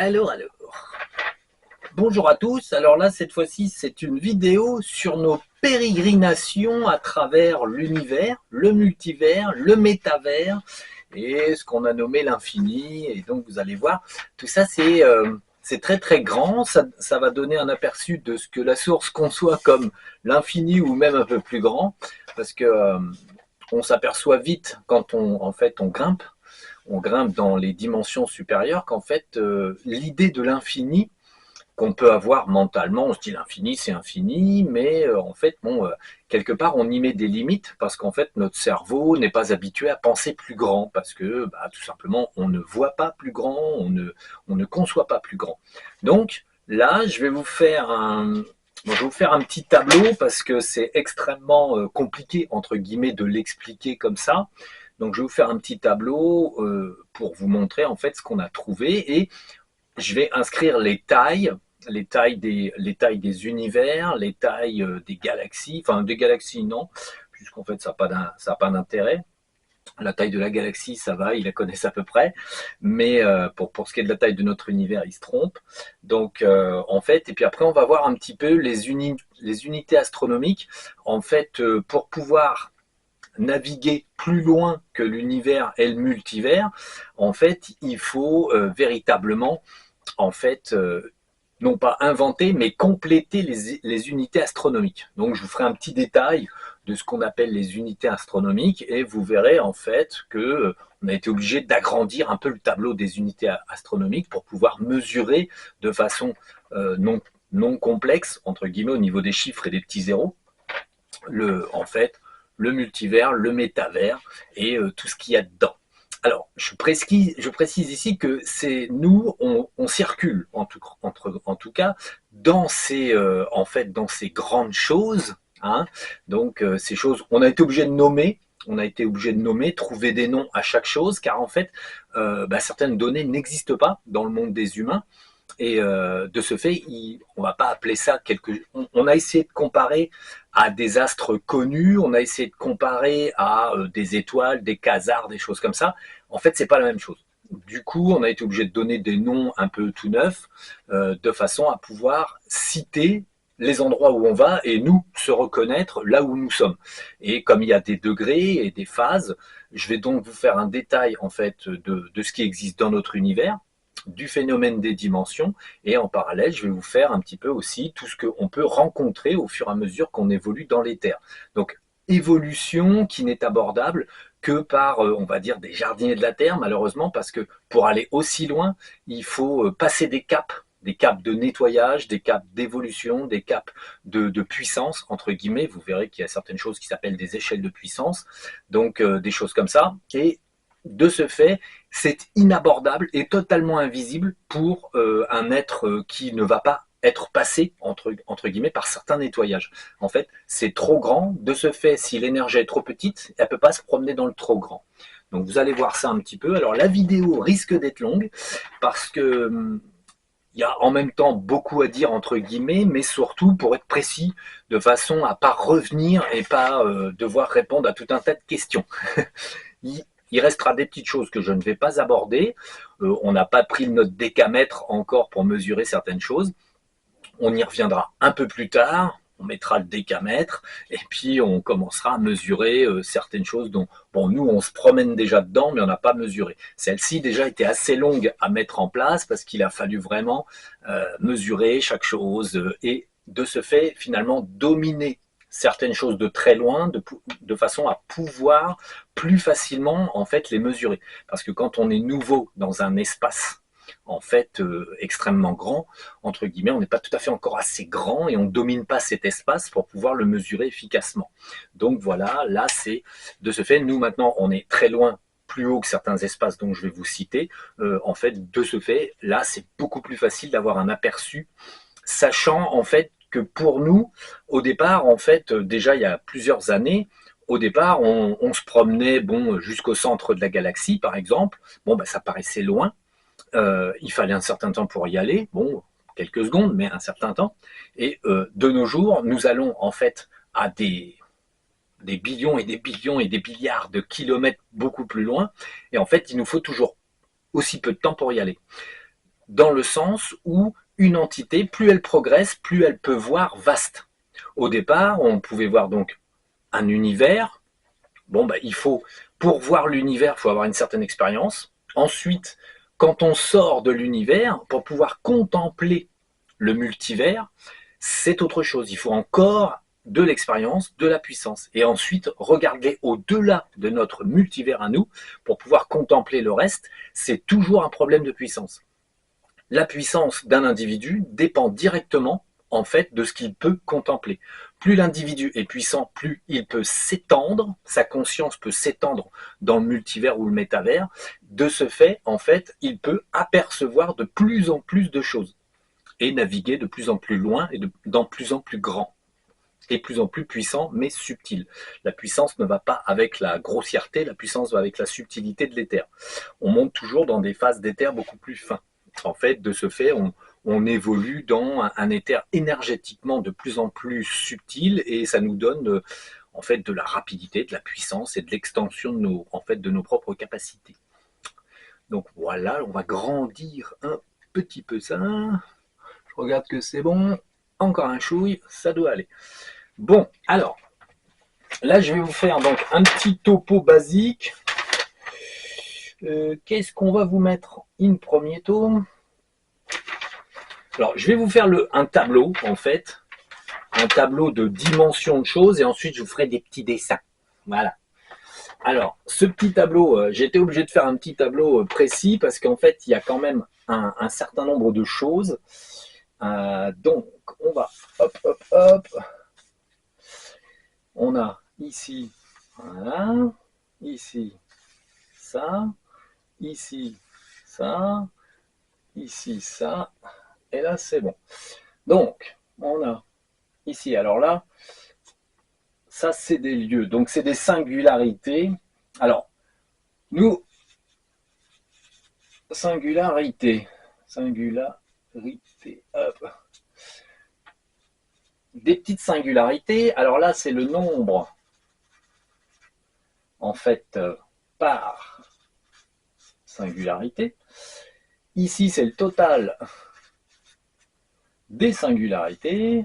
Alors, bonjour à tous. Alors là, cette fois-ci, c'est une vidéo sur nos pérégrinations à travers l'univers, le multivers, le métavers et ce qu'on a nommé l'infini. Et donc, vous allez voir, tout ça, c'est très très grand. Ça va donner un aperçu de ce que la source conçoit comme l'infini ou même un peu plus grand, parce que on s'aperçoit vite quand on grimpe dans les dimensions supérieures qu'en fait, l'idée de l'infini qu'on peut avoir mentalement, on se dit l'infini c'est infini, mais en fait, quelque part on y met des limites parce qu'en fait notre cerveau n'est pas habitué à penser plus grand parce que tout simplement on ne voit pas plus grand, on ne conçoit pas plus grand. Donc là, je vais vous faire un petit tableau parce que c'est extrêmement compliqué entre guillemets de l'expliquer comme ça. Donc je vais vous faire un petit tableau pour vous montrer en fait ce qu'on a trouvé et je vais inscrire les tailles des univers, les tailles des galaxies, enfin des galaxies non, puisqu'en fait ça n'a pas d'intérêt. La taille de la galaxie, ça va, ils la connaissent à peu près, mais pour ce qui est de la taille de notre univers, ils se trompent. Donc en fait, et puis après on va voir un petit peu les unités astronomiques. En fait, pour pouvoir naviguer plus loin que l'univers et le multivers, en fait, il faut véritablement en fait, non pas inventer, mais compléter les unités astronomiques. Donc je vous ferai un petit détail de ce qu'on appelle les unités astronomiques et vous verrez en fait que on a été obligé d'agrandir un peu le tableau des unités astronomiques pour pouvoir mesurer de façon non complexe, entre guillemets, au niveau des chiffres et des petits zéros, en fait, le multivers, le métavers et tout ce qu'il y a dedans. Alors, je précise ici que c'est nous, on circule en tout cas dans dans ces grandes choses. Hein, donc, ces choses, on a été obligé de nommer. On a été obligé de nommer, trouver des noms à chaque chose, car en fait, certaines données n'existent pas dans le monde des humains. Et de ce fait, on va pas appeler ça On a essayé de comparer à des astres connus, on a essayé de comparer à des étoiles, des quasars, des choses comme ça. En fait, c'est pas la même chose. Du coup, on a été obligé de donner des noms un peu tout neufs, de façon à pouvoir citer les endroits où on va et nous se reconnaître là où nous sommes. Et comme il y a des degrés et des phases, je vais donc vous faire un détail en fait de ce qui existe dans notre univers, du phénomène des dimensions, et en parallèle je vais vous faire un petit peu aussi tout ce qu'on peut rencontrer au fur et à mesure qu'on évolue dans l'éther. Donc évolution qui n'est abordable que par, on va dire, des jardiniers de la Terre, malheureusement, parce que pour aller aussi loin, il faut passer des caps de nettoyage, des caps d'évolution, des caps de puissance, entre guillemets. Vous verrez qu'il y a certaines choses qui s'appellent des échelles de puissance, donc des choses comme ça. Et de ce fait, c'est inabordable et totalement invisible pour un être qui ne va pas être passé entre guillemets par certains nettoyages. En fait, c'est trop grand. De ce fait, si l'énergie est trop petite, elle ne peut pas se promener dans le trop grand. Donc vous allez voir ça un petit peu. Alors la vidéo risque d'être longue parce que il y a en même temps beaucoup à dire entre guillemets, mais surtout pour être précis, de façon à pas revenir et pas devoir répondre à tout un tas de questions. Il restera des petites choses que je ne vais pas aborder. On n'a pas pris notre décamètre encore pour mesurer certaines choses. On y reviendra un peu plus tard. On mettra le décamètre et puis on commencera à mesurer certaines choses dont, bon, nous, on se promène déjà dedans, mais on n'a pas mesuré. Celle-ci déjà était assez longue à mettre en place parce qu'il a fallu vraiment mesurer chaque chose et de ce fait, finalement, dominer certaines choses de très loin de façon à pouvoir plus facilement en fait les mesurer. Parce que quand on est nouveau dans un espace en fait extrêmement grand, entre guillemets, on n'est pas tout à fait encore assez grand et on ne domine pas cet espace pour pouvoir le mesurer efficacement. Donc voilà, là c'est de ce fait, nous maintenant on est très loin plus haut que certains espaces dont je vais vous citer. En fait, de ce fait, là c'est beaucoup plus facile d'avoir un aperçu, sachant en fait que pour nous, au départ, en fait, déjà il y a plusieurs années, au départ, on se promenait bon, jusqu'au centre de la galaxie, par exemple. Bon, ça paraissait loin. Il fallait un certain temps pour y aller. Bon, quelques secondes, mais un certain temps. Et de nos jours, nous allons en fait à des billions et des billions et des milliards de kilomètres beaucoup plus loin. Et en fait, il nous faut toujours aussi peu de temps pour y aller. dans le sens où une entité, plus elle progresse, plus elle peut voir vaste. Au départ, on pouvait voir donc un univers. Bon, bah, pour voir l'univers, il faut avoir une certaine expérience. Ensuite, quand on sort de l'univers, pour pouvoir contempler le multivers, c'est autre chose. Il faut encore de l'expérience, de la puissance. Et ensuite, regarder au-delà de notre multivers à nous, pour pouvoir contempler le reste, c'est toujours un problème de puissance. La puissance d'un individu dépend directement, en fait, de ce qu'il peut contempler. Plus l'individu est puissant, plus il peut s'étendre, sa conscience peut s'étendre dans le multivers ou le métavers. De ce fait, en fait, il peut apercevoir de plus en plus de choses et naviguer de plus en plus loin et dans plus en plus grand et plus en plus puissant, mais subtil. La puissance ne va pas avec la grossièreté, la puissance va avec la subtilité de l'éther. On monte toujours dans des phases d'éther beaucoup plus fins. En fait, de ce fait, on évolue dans un éther énergétiquement de plus en plus subtil et ça nous donne en fait de la rapidité, de la puissance et de l'extension de nos propres capacités. Donc voilà, on va grandir un petit peu ça. Je regarde que c'est bon. Encore un chouille, ça doit aller. Bon, alors, là je vais vous faire donc un petit topo basique. Qu'est-ce qu'on va vous mettre in premier tome? Alors, je vais vous faire un tableau, en fait, un tableau de dimensions de choses, et ensuite je vous ferai des petits dessins. Voilà. Alors, ce petit tableau, j'ai été obligé de faire un petit tableau précis, parce qu'en fait, il y a quand même un certain nombre de choses. Donc, on va, hop, hop, hop. On a ici, voilà, ici, ça, ici, ça, ici, ça, et là, c'est bon. Donc, on a ici, alors là, ça, c'est des lieux, donc c'est des singularités. Alors, nous, singularité, hop. Des petites singularités, alors là, c'est le nombre, en fait, par singularité. Ici, c'est le total des singularités.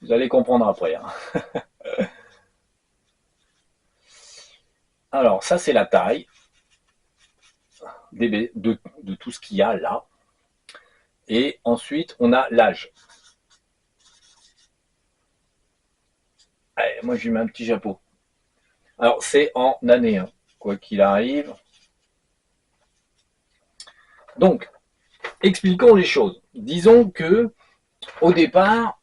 Vous allez comprendre après. Hein. Alors, ça, c'est la taille de tout ce qu'il y a là. Et ensuite, on a l'âge. Allez, moi, je lui mets un petit chapeau. Alors, c'est en année, hein, quoi qu'il arrive. Donc, expliquons les choses. Disons que, au départ,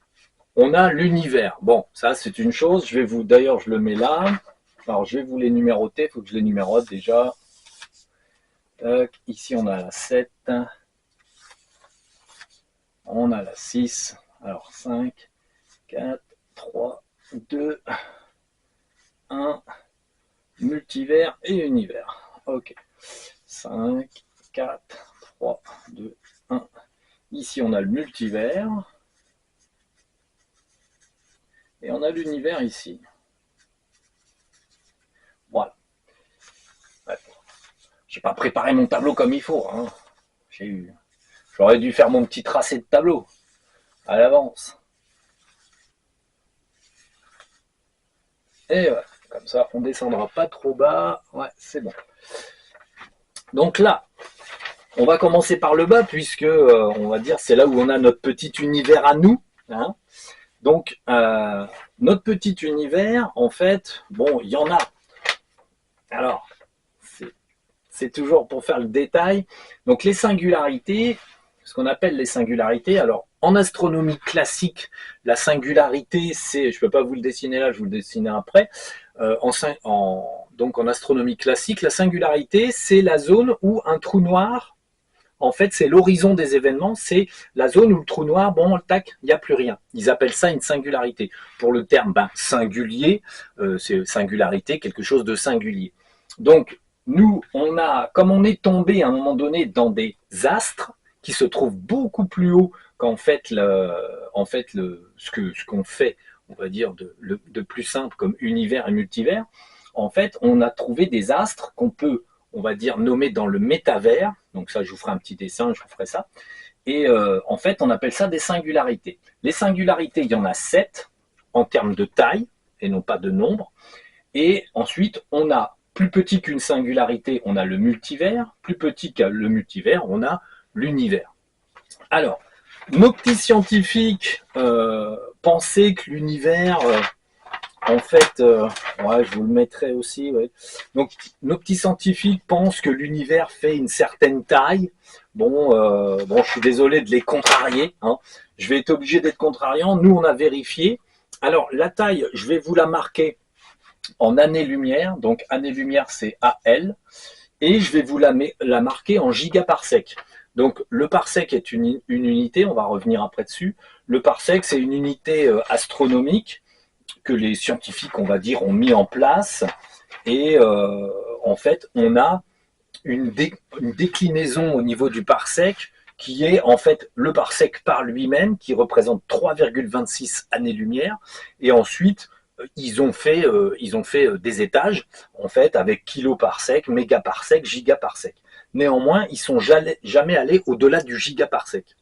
on a l'univers. Bon, ça, c'est une chose. D'ailleurs, je le mets là. Alors, je vais vous les numéroter. Il faut que je les numérote déjà. Ici, on a la 7. On a la 6. Alors, 5, 4, 3, 2, 1. Multivers et univers. Ok. 5, 4, 3, 2, 1. Ici, on a le multivers. Et on a l'univers ici. Voilà. J'ai pas préparé mon tableau comme il faut. Hein. J'aurais dû faire mon petit tracé de tableau à l'avance. Et voilà. Comme ça, on descendra pas trop bas. Ouais, c'est bon. Donc là, on va commencer par le bas, puisque, on va dire, c'est là où on a notre petit univers à nous. Hein. Donc, notre petit univers, en fait, bon, il y en a. Alors, c'est toujours pour faire le détail. Donc, les singularités, ce qu'on appelle les singularités. Alors, en astronomie classique, la singularité, c'est, je ne peux pas vous le dessiner là, je vous le dessinerai après. Donc, en astronomie classique, la singularité, c'est la zone où un trou noir, en fait, c'est l'horizon des événements, c'est la zone où le trou noir, bon, tac, il n'y a plus rien. Ils appellent ça une singularité. Pour le terme singulier, c'est singularité, quelque chose de singulier. Donc, nous, comme on est tombé à un moment donné dans des astres qui se trouvent beaucoup plus haut qu'en fait, ce qu'on fait, on va dire, de plus simple comme univers et multivers, en fait, on a trouvé des astres qu'on peut on va dire, nommés dans le métavers. Donc ça, je vous ferai un petit dessin, je vous ferai ça. Et en fait, on appelle ça des singularités. Les singularités, il y en a 7 en termes de taille et non pas de nombre. Et ensuite, on a plus petit qu'une singularité, on a le multivers. Plus petit que le multivers, on a l'univers. Alors, nos petits scientifiques pensaient que l'univers, en fait, ouais, je vous le mettrai aussi. Ouais. Donc, nos petits scientifiques pensent que l'univers fait une certaine taille. Bon, je suis désolé de les contrarier. Hein. Je vais être obligé d'être contrariant. Nous, on a vérifié. Alors, la taille, je vais vous la marquer en années-lumière. Donc, années-lumière, c'est AL. Et je vais vous la marquer en gigaparsec. Donc, le parsec est une unité. On va revenir après dessus. Le parsec, c'est une unité astronomique que les scientifiques, on va dire, ont mis en place. Et en fait, on a une déclinaison au niveau du parsec qui est en fait le parsec par lui-même, qui représente 3,26 années-lumière. Et ensuite, ils ont fait des étages, en fait, avec kiloparsec, mégaparsec, gigaparsec. Néanmoins, ils sont jamais allés au-delà du gigaparsec.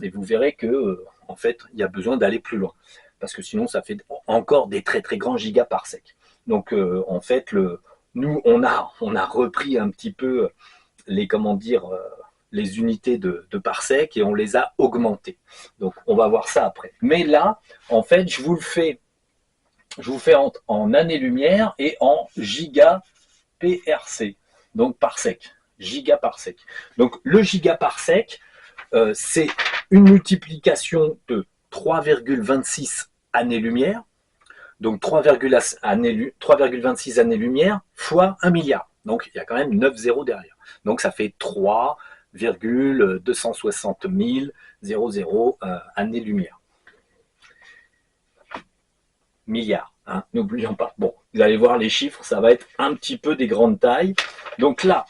Et vous verrez que, en fait, il y a besoin d'aller plus loin. Parce que sinon, ça fait encore des très très grands gigaparsecs. Donc, en fait, nous, on a repris un petit peu les, comment dire, les unités de parsec et on les a augmentées. Donc, on va voir ça après. Mais là, en fait, je vous fais en années-lumière et en giga-PRC, donc parsec, gigaparsec. Donc, le gigaparsec, c'est une multiplication de 3,26 années-lumière, donc 3,26 années-lumière fois 1 milliard. Donc il y a quand même 9 zéros derrière. Donc ça fait 3,260 000 années-lumière. Milliards, hein, n'oublions pas. Bon, vous allez voir les chiffres, ça va être un petit peu des grandes tailles. Donc là,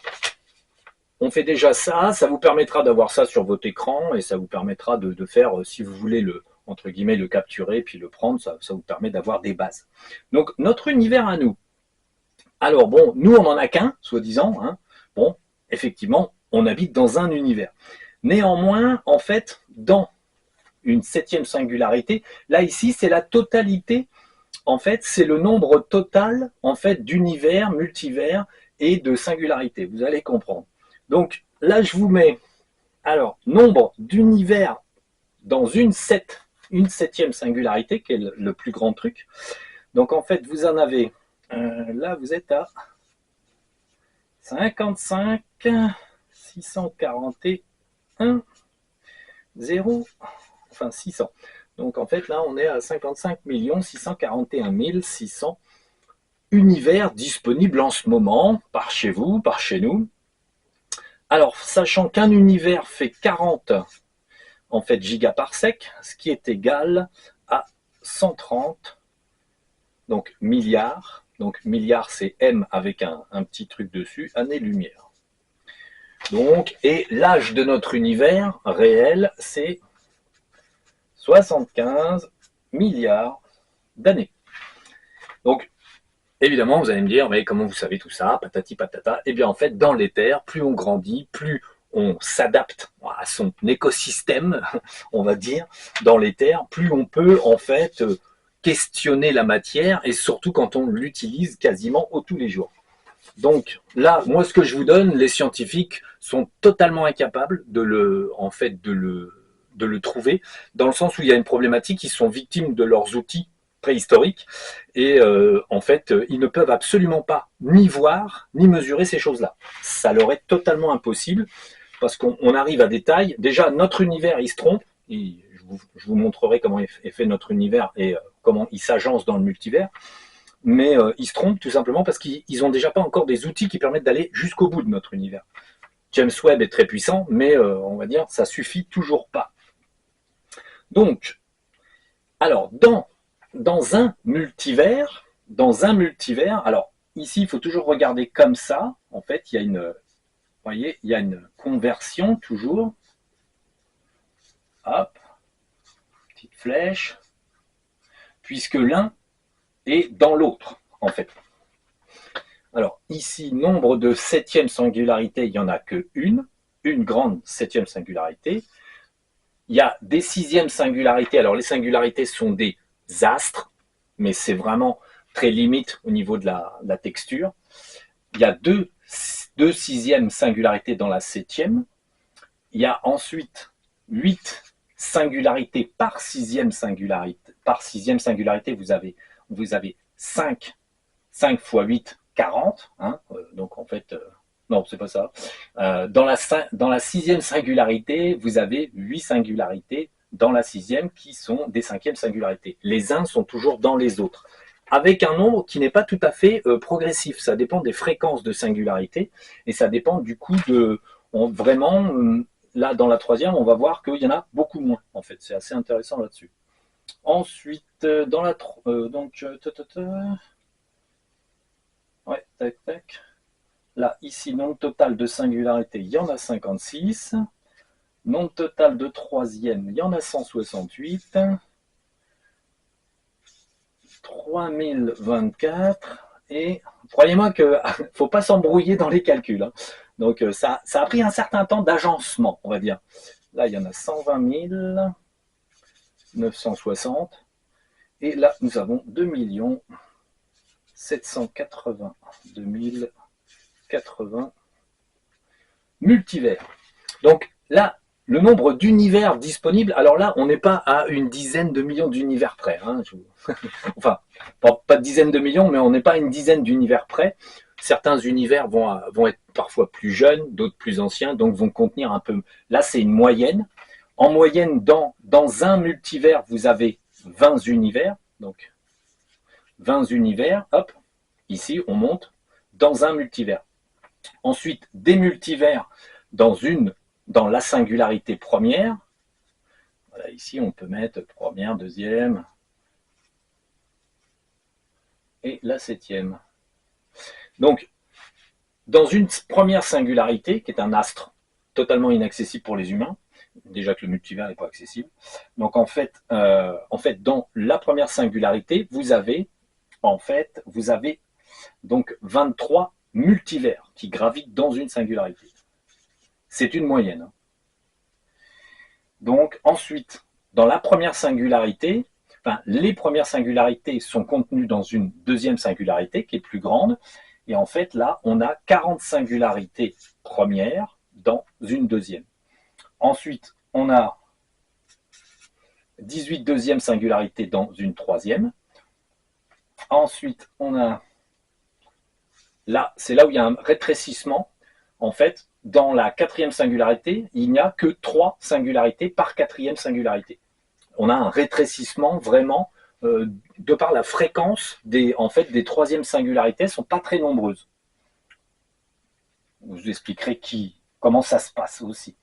on fait déjà ça, ça vous permettra d'avoir ça sur votre écran et ça vous permettra de faire, si vous voulez entre guillemets, le capturer puis le prendre, ça vous permet d'avoir des bases. Donc notre univers à nous. Alors bon, nous on n'en a qu'un, soi-disant. Hein. Bon, effectivement, on habite dans un univers. Néanmoins, en fait, dans une 7e singularité, là ici c'est la totalité, en fait c'est le nombre total en fait d'univers, multivers et de singularités. Vous allez comprendre. Donc là, je vous mets, alors, nombre d'univers dans une 7e singularité, qui est le plus grand truc. Donc en fait, vous en avez, là vous êtes à 55 641 0, enfin 600. Donc en fait, là on est à 55 641 600 univers disponibles en ce moment, par chez vous, par chez nous. Alors, sachant qu'un univers fait 40 en fait gigaparsec, ce qui est égal à 130 donc milliards. Donc milliard c'est M avec un petit truc dessus, années-lumière. Donc, et l'âge de notre univers réel, c'est 75 milliards d'années. Donc, évidemment, vous allez me dire, mais comment vous savez tout ça, patati patata. Eh bien, en fait, dans l'éther, plus on grandit, plus on s'adapte à son écosystème, on va dire, dans l'éther, plus on peut, en fait, questionner la matière, et surtout quand on l'utilise quasiment tous les jours. Donc là, moi, ce que je vous donne, les scientifiques sont totalement incapables de le trouver, dans le sens où il y a une problématique, ils sont victimes de leurs outils préhistoriques et en fait ils ne peuvent absolument pas ni voir ni mesurer ces choses-là. Ça leur est totalement impossible parce qu'on arrive à des tailles. Déjà notre univers il se trompe. Je vous montrerai comment est fait notre univers et comment il s'agence dans le multivers. Mais ils se trompent tout simplement parce qu'ils n'ont déjà pas encore des outils qui permettent d'aller jusqu'au bout de notre univers. James Webb est très puissant, mais on va dire ça suffit toujours pas. Donc, alors dans un multivers, alors ici il faut toujours regarder comme ça. En fait, il y a une, vous voyez, il y a une conversion toujours. Hop, petite flèche, puisque l'un est dans l'autre, en fait. Alors ici, nombre de septième singularité, il n'y en a une grande septième singularité. Il y a des sixièmes singularités. Alors les singularités sont des astres, mais c'est vraiment très limite au niveau de la texture. Il y a deux sixièmes singularités dans la septième. Il y a ensuite 8 singularités par sixième singularité. Par sixième singularité, vous avez 5 fois 8, 40. Hein, donc en fait, non, c'est pas ça. Dans la sixième singularité, vous avez 8 singularités dans la sixième qui sont des cinquièmes singularités. Les uns sont toujours dans les autres, avec un nombre qui n'est pas tout à fait progressif. Ça dépend des fréquences de singularité et ça dépend du coup de vraiment. Là, dans la troisième, on va voir qu'il y en a beaucoup moins. En fait, c'est assez intéressant là-dessus. Ensuite, dans la ouais, tac, tac. Là, ici, nombre total de singularités, il y en a 56. Nombre total de troisième, il y en a 168. 3024. Et croyez-moi qu'il ne faut pas s'embrouiller dans les calculs. Hein. Donc ça a pris un certain temps d'agencement, on va dire. Là, il y en a 120 960. Et là, nous avons 2 782 080 multivers. Donc là, le nombre d'univers disponibles, alors là, on n'est pas à une dizaine de millions d'univers près. Hein. Enfin, pas de dizaines de millions, mais on n'est pas à une dizaine d'univers près. Certains univers vont être parfois plus jeunes, d'autres plus anciens, donc vont contenir un peu. Là, c'est une moyenne. En moyenne, dans un multivers, vous avez 20 univers. Donc, 20 univers, hop, ici, on monte dans un multivers. Ensuite, des multivers dans la singularité première. Voilà, ici, on peut mettre première, deuxième et la septième. Donc, dans une première singularité, qui est un astre totalement inaccessible pour les humains, déjà que le multivers n'est pas accessible. Donc en fait, dans la première singularité, vous avez donc 23 multivers qui gravitent dans une singularité. C'est une moyenne. Donc ensuite, dans la première singularité, les premières singularités sont contenues dans une deuxième singularité qui est plus grande. Et en fait, là, on a 40 singularités premières dans une deuxième. Ensuite, on a 18 deuxièmes singularités dans une troisième. Ensuite, on a... Là, c'est là où il y a un rétrécissement. En fait, dans la quatrième singularité, il n'y a que 3 singularités par quatrième singularité. On a un rétrécissement vraiment de par la fréquence des troisièmes singularités. Elles ne sont pas très nombreuses. Je vous expliquerai comment ça se passe aussi.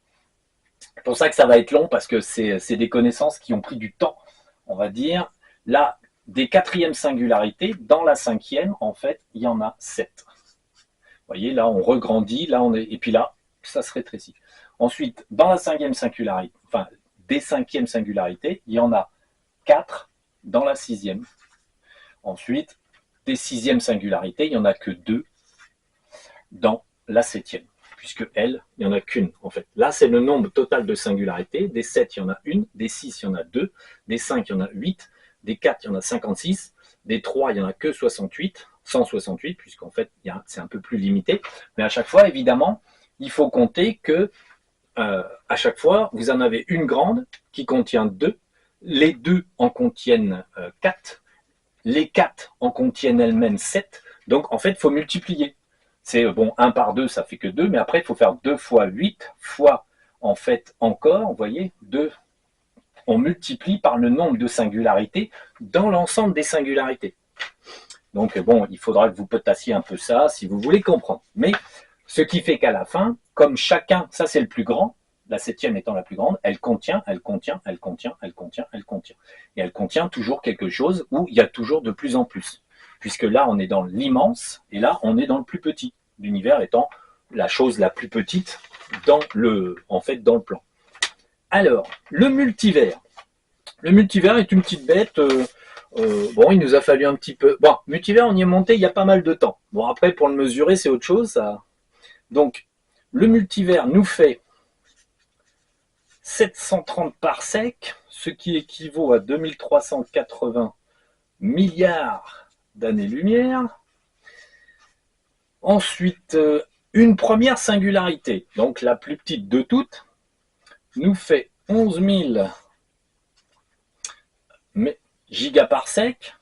C'est pour ça que ça va être long, parce que c'est des connaissances qui ont pris du temps, on va dire. Là, des quatrièmes singularités, dans la cinquième, en fait, il y en a 7. Vous voyez, là, on regrandit, et puis là, ça se rétrécit. Ensuite, dans la cinquième singularité, des cinquièmes singularités, il y en a 4 dans la sixième. Ensuite, des sixièmes singularités, il n'y en a que 2 dans la septième. Puisque elle, il n'y en a qu'une, en fait. Là, c'est le nombre total de singularités. Des 7, il y en a une. Des 6, il y en a 2. Des 5, il y en a 8. Des 4, il y en a 56. Des 3, il n'y en a que 68. 168, puisqu'en fait, c'est un peu plus limité. Mais à chaque fois, évidemment, il faut compter que à chaque fois, vous en avez une grande qui contient 2. Les 2 en contiennent 4. Les 4 en contiennent elles-mêmes 7. Donc, en fait, il faut multiplier. C'est bon, 1 par 2, ça fait que 2, mais après, il faut faire 2 fois 8 fois, en fait, encore, vous voyez, 2. On multiplie par le nombre de singularités dans l'ensemble des singularités. Donc, bon, il faudra que vous potassiez un peu ça si vous voulez comprendre. Mais ce qui fait qu'à la fin, comme chacun, ça c'est le plus grand, la septième étant la plus grande, elle contient. Et elle contient toujours quelque chose où il y a toujours de plus en plus. Puisque là, on est dans l'immense, et là, on est dans le plus petit. L'univers étant la chose la plus petite dans le plan. Alors, le multivers. Le multivers est une petite bête, Bon, il nous a fallu un petit peu. Bon, multivers, on y est monté il y a pas mal de temps. Bon, après, pour le mesurer, c'est autre chose, ça. Donc, le multivers nous fait 730 parsecs, ce qui équivaut à 2380 milliards d'années-lumière. Ensuite, une première singularité, donc la plus petite de toutes, nous fait 11 000 gigaparsecs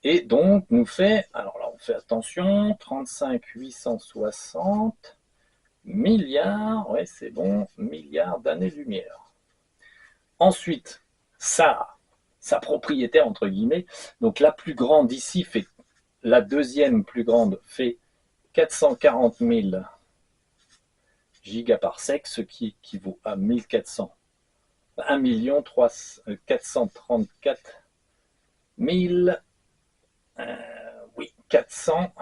et donc nous fait, alors là on fait attention, 35 860 milliards, ouais c'est bon, milliards d'années-lumière. Ensuite, sa propriétaire entre guillemets, donc la plus grande ici fait, la deuxième plus grande fait 440 000 gigaparsecs, ce qui équivaut à 1400, 1 434 000, oui, 400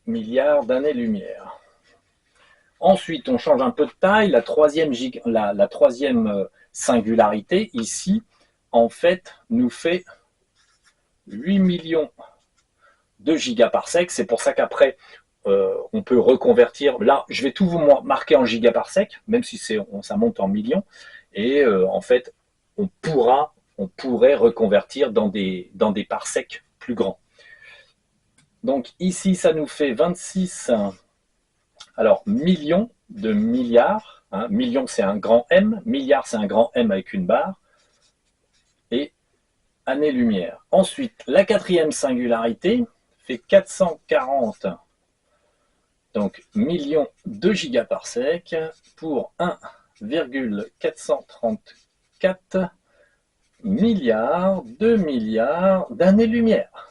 milliards d'années-lumière. Ensuite, on change un peu de taille. La troisième singularité, ici, en fait, nous fait 8 millions de gigaparsecs. C'est pour ça qu'après, on peut reconvertir. Là, je vais tout vous marquer en gigaparsecs, même si ça monte en millions. Et en fait, on pourrait reconvertir dans des parsecs plus grands. Donc ici, ça nous fait 26 millions de milliards. Hein. Million, c'est un grand M. Milliard, c'est un grand M avec une barre. Et années-lumière. Ensuite, la quatrième singularité fait 440 donc millions de gigaparsecs pour 1,434 milliards d'années-lumière.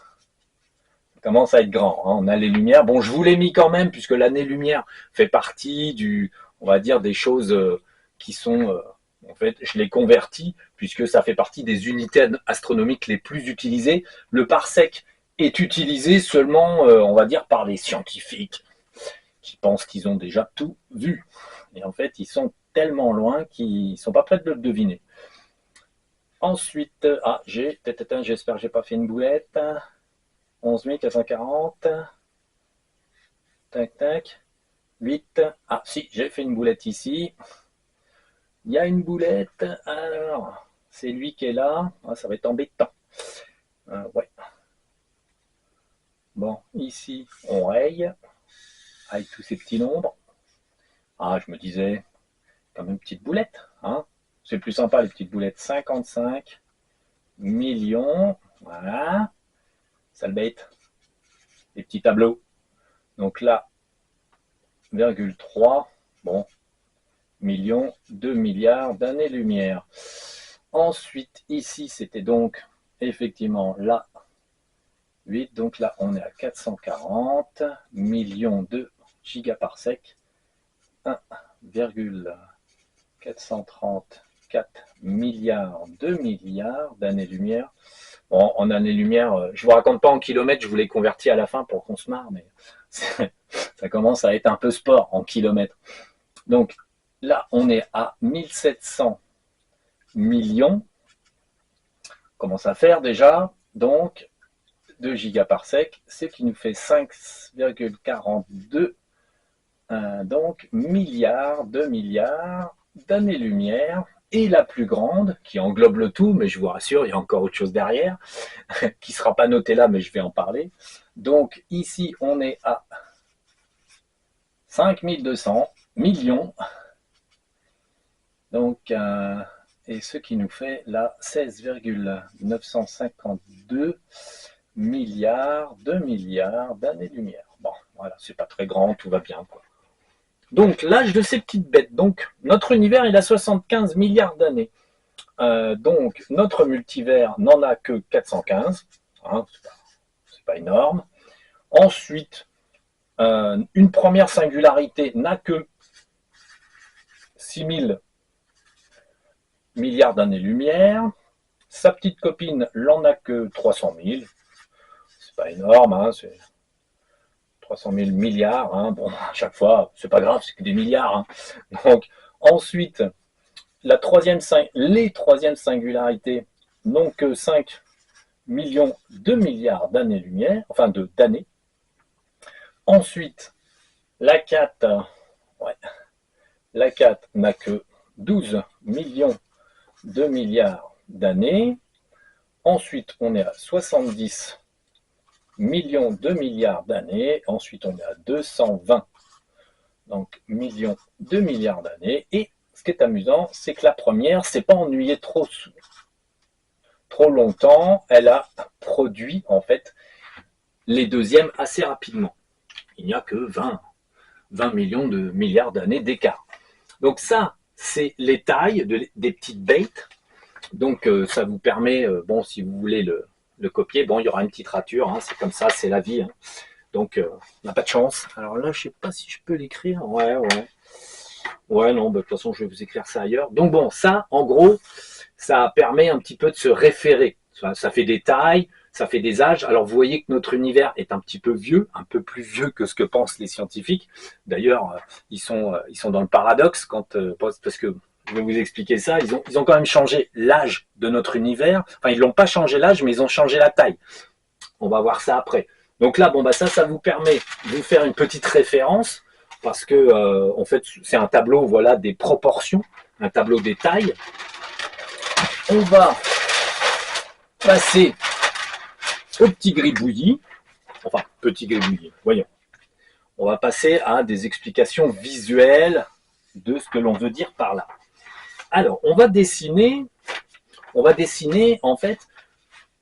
Ça commence à être grand, hein. On a les lumières. Bon, je vous l'ai mis quand même, puisque l'année-lumière fait partie on va dire, des choses qui sont, en fait, je l'ai converti, puisque ça fait partie des unités astronomiques les plus utilisées. Le parsec est utilisé seulement, on va dire, par les scientifiques, qui pensent qu'ils ont déjà tout vu. Et en fait, ils sont tellement loin qu'ils ne sont pas prêts de le deviner. Ensuite, j'espère que je n'ai pas fait une boulette. 11 440. Tac, tac. 8. Ah, si, j'ai fait une boulette ici. Il y a une boulette. Alors, c'est lui qui est là. Ah, ça va être embêtant. Ouais. Bon, ici, on raye. Avec tous ces petits nombres. Ah, je me disais, comme une petite boulette. Hein. C'est plus sympa, les petites boulettes. 55 millions. Voilà. Sale bête. Les petits tableaux. Donc là, 0,3, bon, millions, 2 milliards d'années-lumière. Ensuite, ici, c'était donc effectivement là, 8, donc là, on est à 440 millions de gigaparsecs, 1,434 milliards d'années-lumière. Bon, en années-lumière, je ne vous raconte pas en kilomètres, je vous l'ai converti à la fin pour qu'on se marre, mais ça commence à être un peu sport en kilomètres. Donc là, on est à 1700 millions. On commence à faire déjà, donc, 2 gigaparsecs, ce qui nous fait 5,42 donc milliards d'années-lumière. Et la plus grande, qui englobe le tout, mais je vous rassure, il y a encore autre chose derrière, qui ne sera pas noté là, mais je vais en parler. Donc ici, on est à 5200 millions. Donc, et ce qui nous fait là 16,952 milliards d'années-lumière. Bon, voilà, c'est pas très grand, tout va bien, quoi. Donc, l'âge de ces petites bêtes. Donc, notre univers, il a 75 milliards d'années. Donc, notre multivers n'en a que 415. Hein, c'est pas énorme. Ensuite, une première singularité n'a que 6000 milliards d'années-lumière. Sa petite copine n'en a que 300 000. C'est pas énorme, hein, c'est 300 000 milliards. Hein. Bon, à chaque fois, c'est pas grave, c'est que des milliards. Hein. Donc, ensuite, les troisièmes singularités n'ont que 5 millions de milliards d'années-lumière, enfin d'années. Ensuite, la 4, ouais, la 4 n'a que 12 millions de milliards d'années. Ensuite, on est à 70 millions de milliards d'années. Ensuite, on est à 220 donc millions de milliards d'années. Et ce qui est amusant, c'est que la première s'est pas ennuyée trop longtemps. Elle a produit en fait les deuxièmes assez rapidement. Il n'y a que 20 millions de milliards d'années d'écart. Donc ça, c'est les tailles des petites bêtes. Donc ça vous permet, bon, si vous voulez le copier, bon, il y aura une petite rature, hein, c'est comme ça, c'est la vie. Hein. Donc on n'a pas de chance. Alors là, je sais pas si je peux l'écrire. Ouais. Ouais, non, bah, de toute façon, je vais vous écrire ça ailleurs. Donc bon, ça, en gros, ça permet un petit peu de se référer. Ça fait des tailles, ça fait des âges. Alors vous voyez que notre univers est un petit peu vieux, un peu plus vieux que ce que pensent les scientifiques. D'ailleurs, ils sont dans le paradoxe parce que je vais vous expliquer ça. Ils ont quand même changé l'âge de notre univers. Enfin, ils n'ont pas changé l'âge, mais ils ont changé la taille. On va voir ça après. Donc là, bon bah ça vous permet de vous faire une petite référence parce que en fait c'est un tableau, voilà, des proportions, un tableau des tailles. On va passer au petit gribouillis, enfin petit gribouillis, voyons. On va passer à des explications visuelles de ce que l'on veut dire par là. Alors, on va dessiner en fait,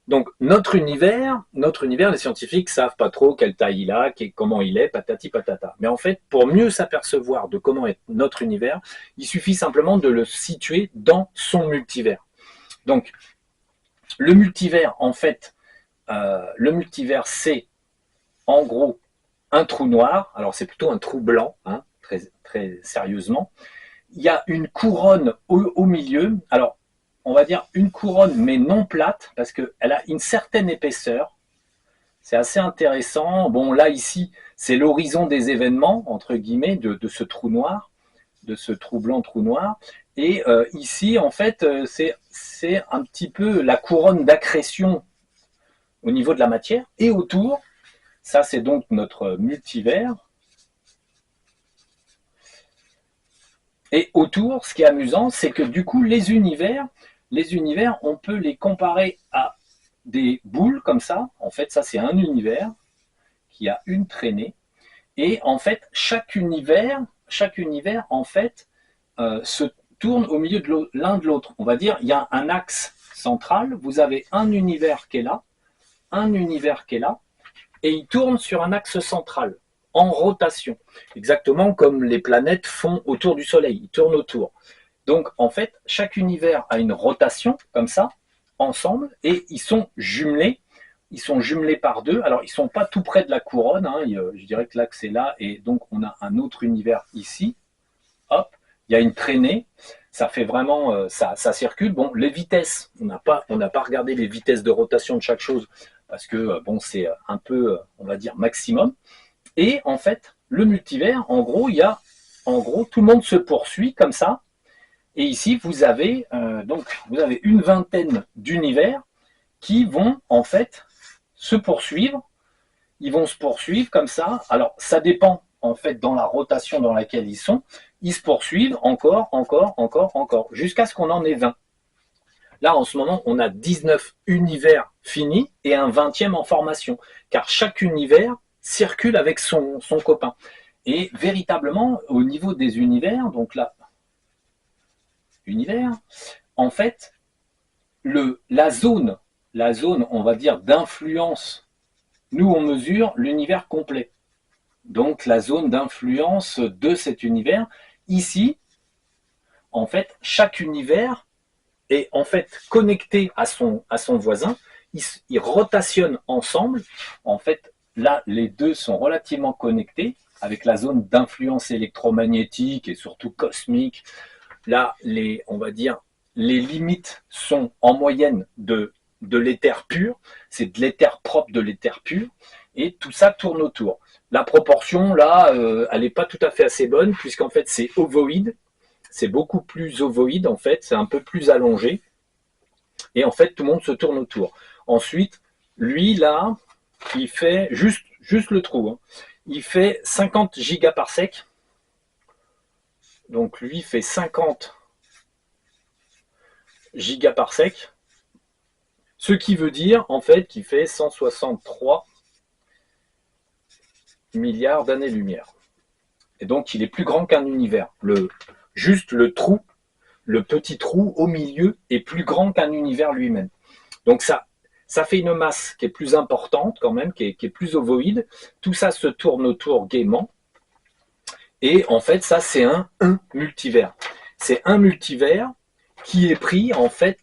donc notre univers, les scientifiques savent pas trop quelle taille il a, comment il est, patati patata. Mais en fait, pour mieux s'apercevoir de comment est notre univers, il suffit simplement de le situer dans son multivers. Donc, le multivers, en fait, c'est en gros un trou noir. Alors, c'est plutôt un trou blanc, hein, très, très sérieusement. Il y a une couronne au milieu. Alors, on va dire une couronne, mais non plate, parce qu'elle a une certaine épaisseur. C'est assez intéressant. Bon, là, ici, c'est l'horizon des événements, entre guillemets, de ce trou noir, de ce trou blanc, trou noir. Et ici, en fait, c'est un petit peu la couronne d'accrétion au niveau de la matière. Et autour, ça, c'est donc notre multivers. Et autour, ce qui est amusant, c'est que du coup, les univers, on peut les comparer à des boules comme ça. En fait, ça, c'est un univers qui a une traînée. Et en fait, chaque univers en fait, se tourne au milieu de l'un de l'autre. On va dire, il y a un axe central. Vous avez un univers qui est là, un univers qui est là, et il tourne sur un axe central, en rotation, exactement comme les planètes font autour du Soleil, ils tournent autour. Donc en fait, chaque univers a une rotation, comme ça, ensemble, et ils sont jumelés par deux. Alors ils ne sont pas tout près de la couronne, hein, je dirais que l'axe est là, et donc on a un autre univers ici, hop, il y a une traînée, ça fait vraiment, ça circule. Bon, les vitesses, on n'a pas regardé les vitesses de rotation de chaque chose, parce que bon, c'est un peu, on va dire, maximum. Et en fait, le multivers, en gros, tout le monde se poursuit comme ça. Et ici, vous avez une vingtaine d'univers qui vont en fait se poursuivre. Ils vont se poursuivre comme ça. Alors, ça dépend en fait dans la rotation dans laquelle ils sont. Ils se poursuivent encore, jusqu'à ce qu'on en ait 20. Là, en ce moment, on a 19 univers finis et un 20e en formation. Car chaque univers circule avec son copain. Et véritablement, au niveau des univers, donc là, univers, en fait, la zone, on va dire, d'influence, nous, on mesure l'univers complet. Donc, la zone d'influence de cet univers. Ici, en fait, chaque univers est en fait connecté à son voisin. Ils rotationnent ensemble. En fait, là, les deux sont relativement connectés avec la zone d'influence électromagnétique et surtout cosmique. Là, on va dire, les limites sont en moyenne de l'éther pur. C'est de l'éther propre, de l'éther pur. Et tout ça tourne autour. La proportion, là, elle n'est pas tout à fait assez bonne, puisqu'en fait, c'est ovoïde. C'est beaucoup plus ovoïde, en fait. C'est un peu plus allongé. Et en fait, tout le monde se tourne autour. Ensuite, lui, là, il fait juste le trou. Hein. Il fait 50 gigaparsecs. Donc, lui fait 50 gigaparsecs. Ce qui veut dire, en fait, qu'il fait 163 milliards d'années-lumière. Et donc, il est plus grand qu'un univers. Juste le trou, le petit trou au milieu est plus grand qu'un univers lui-même. Donc, ça fait une masse qui est plus importante quand même, qui est plus ovoïde. Tout ça se tourne autour gaiement. Et en fait, ça, c'est un multivers. C'est un multivers qui est pris, en fait,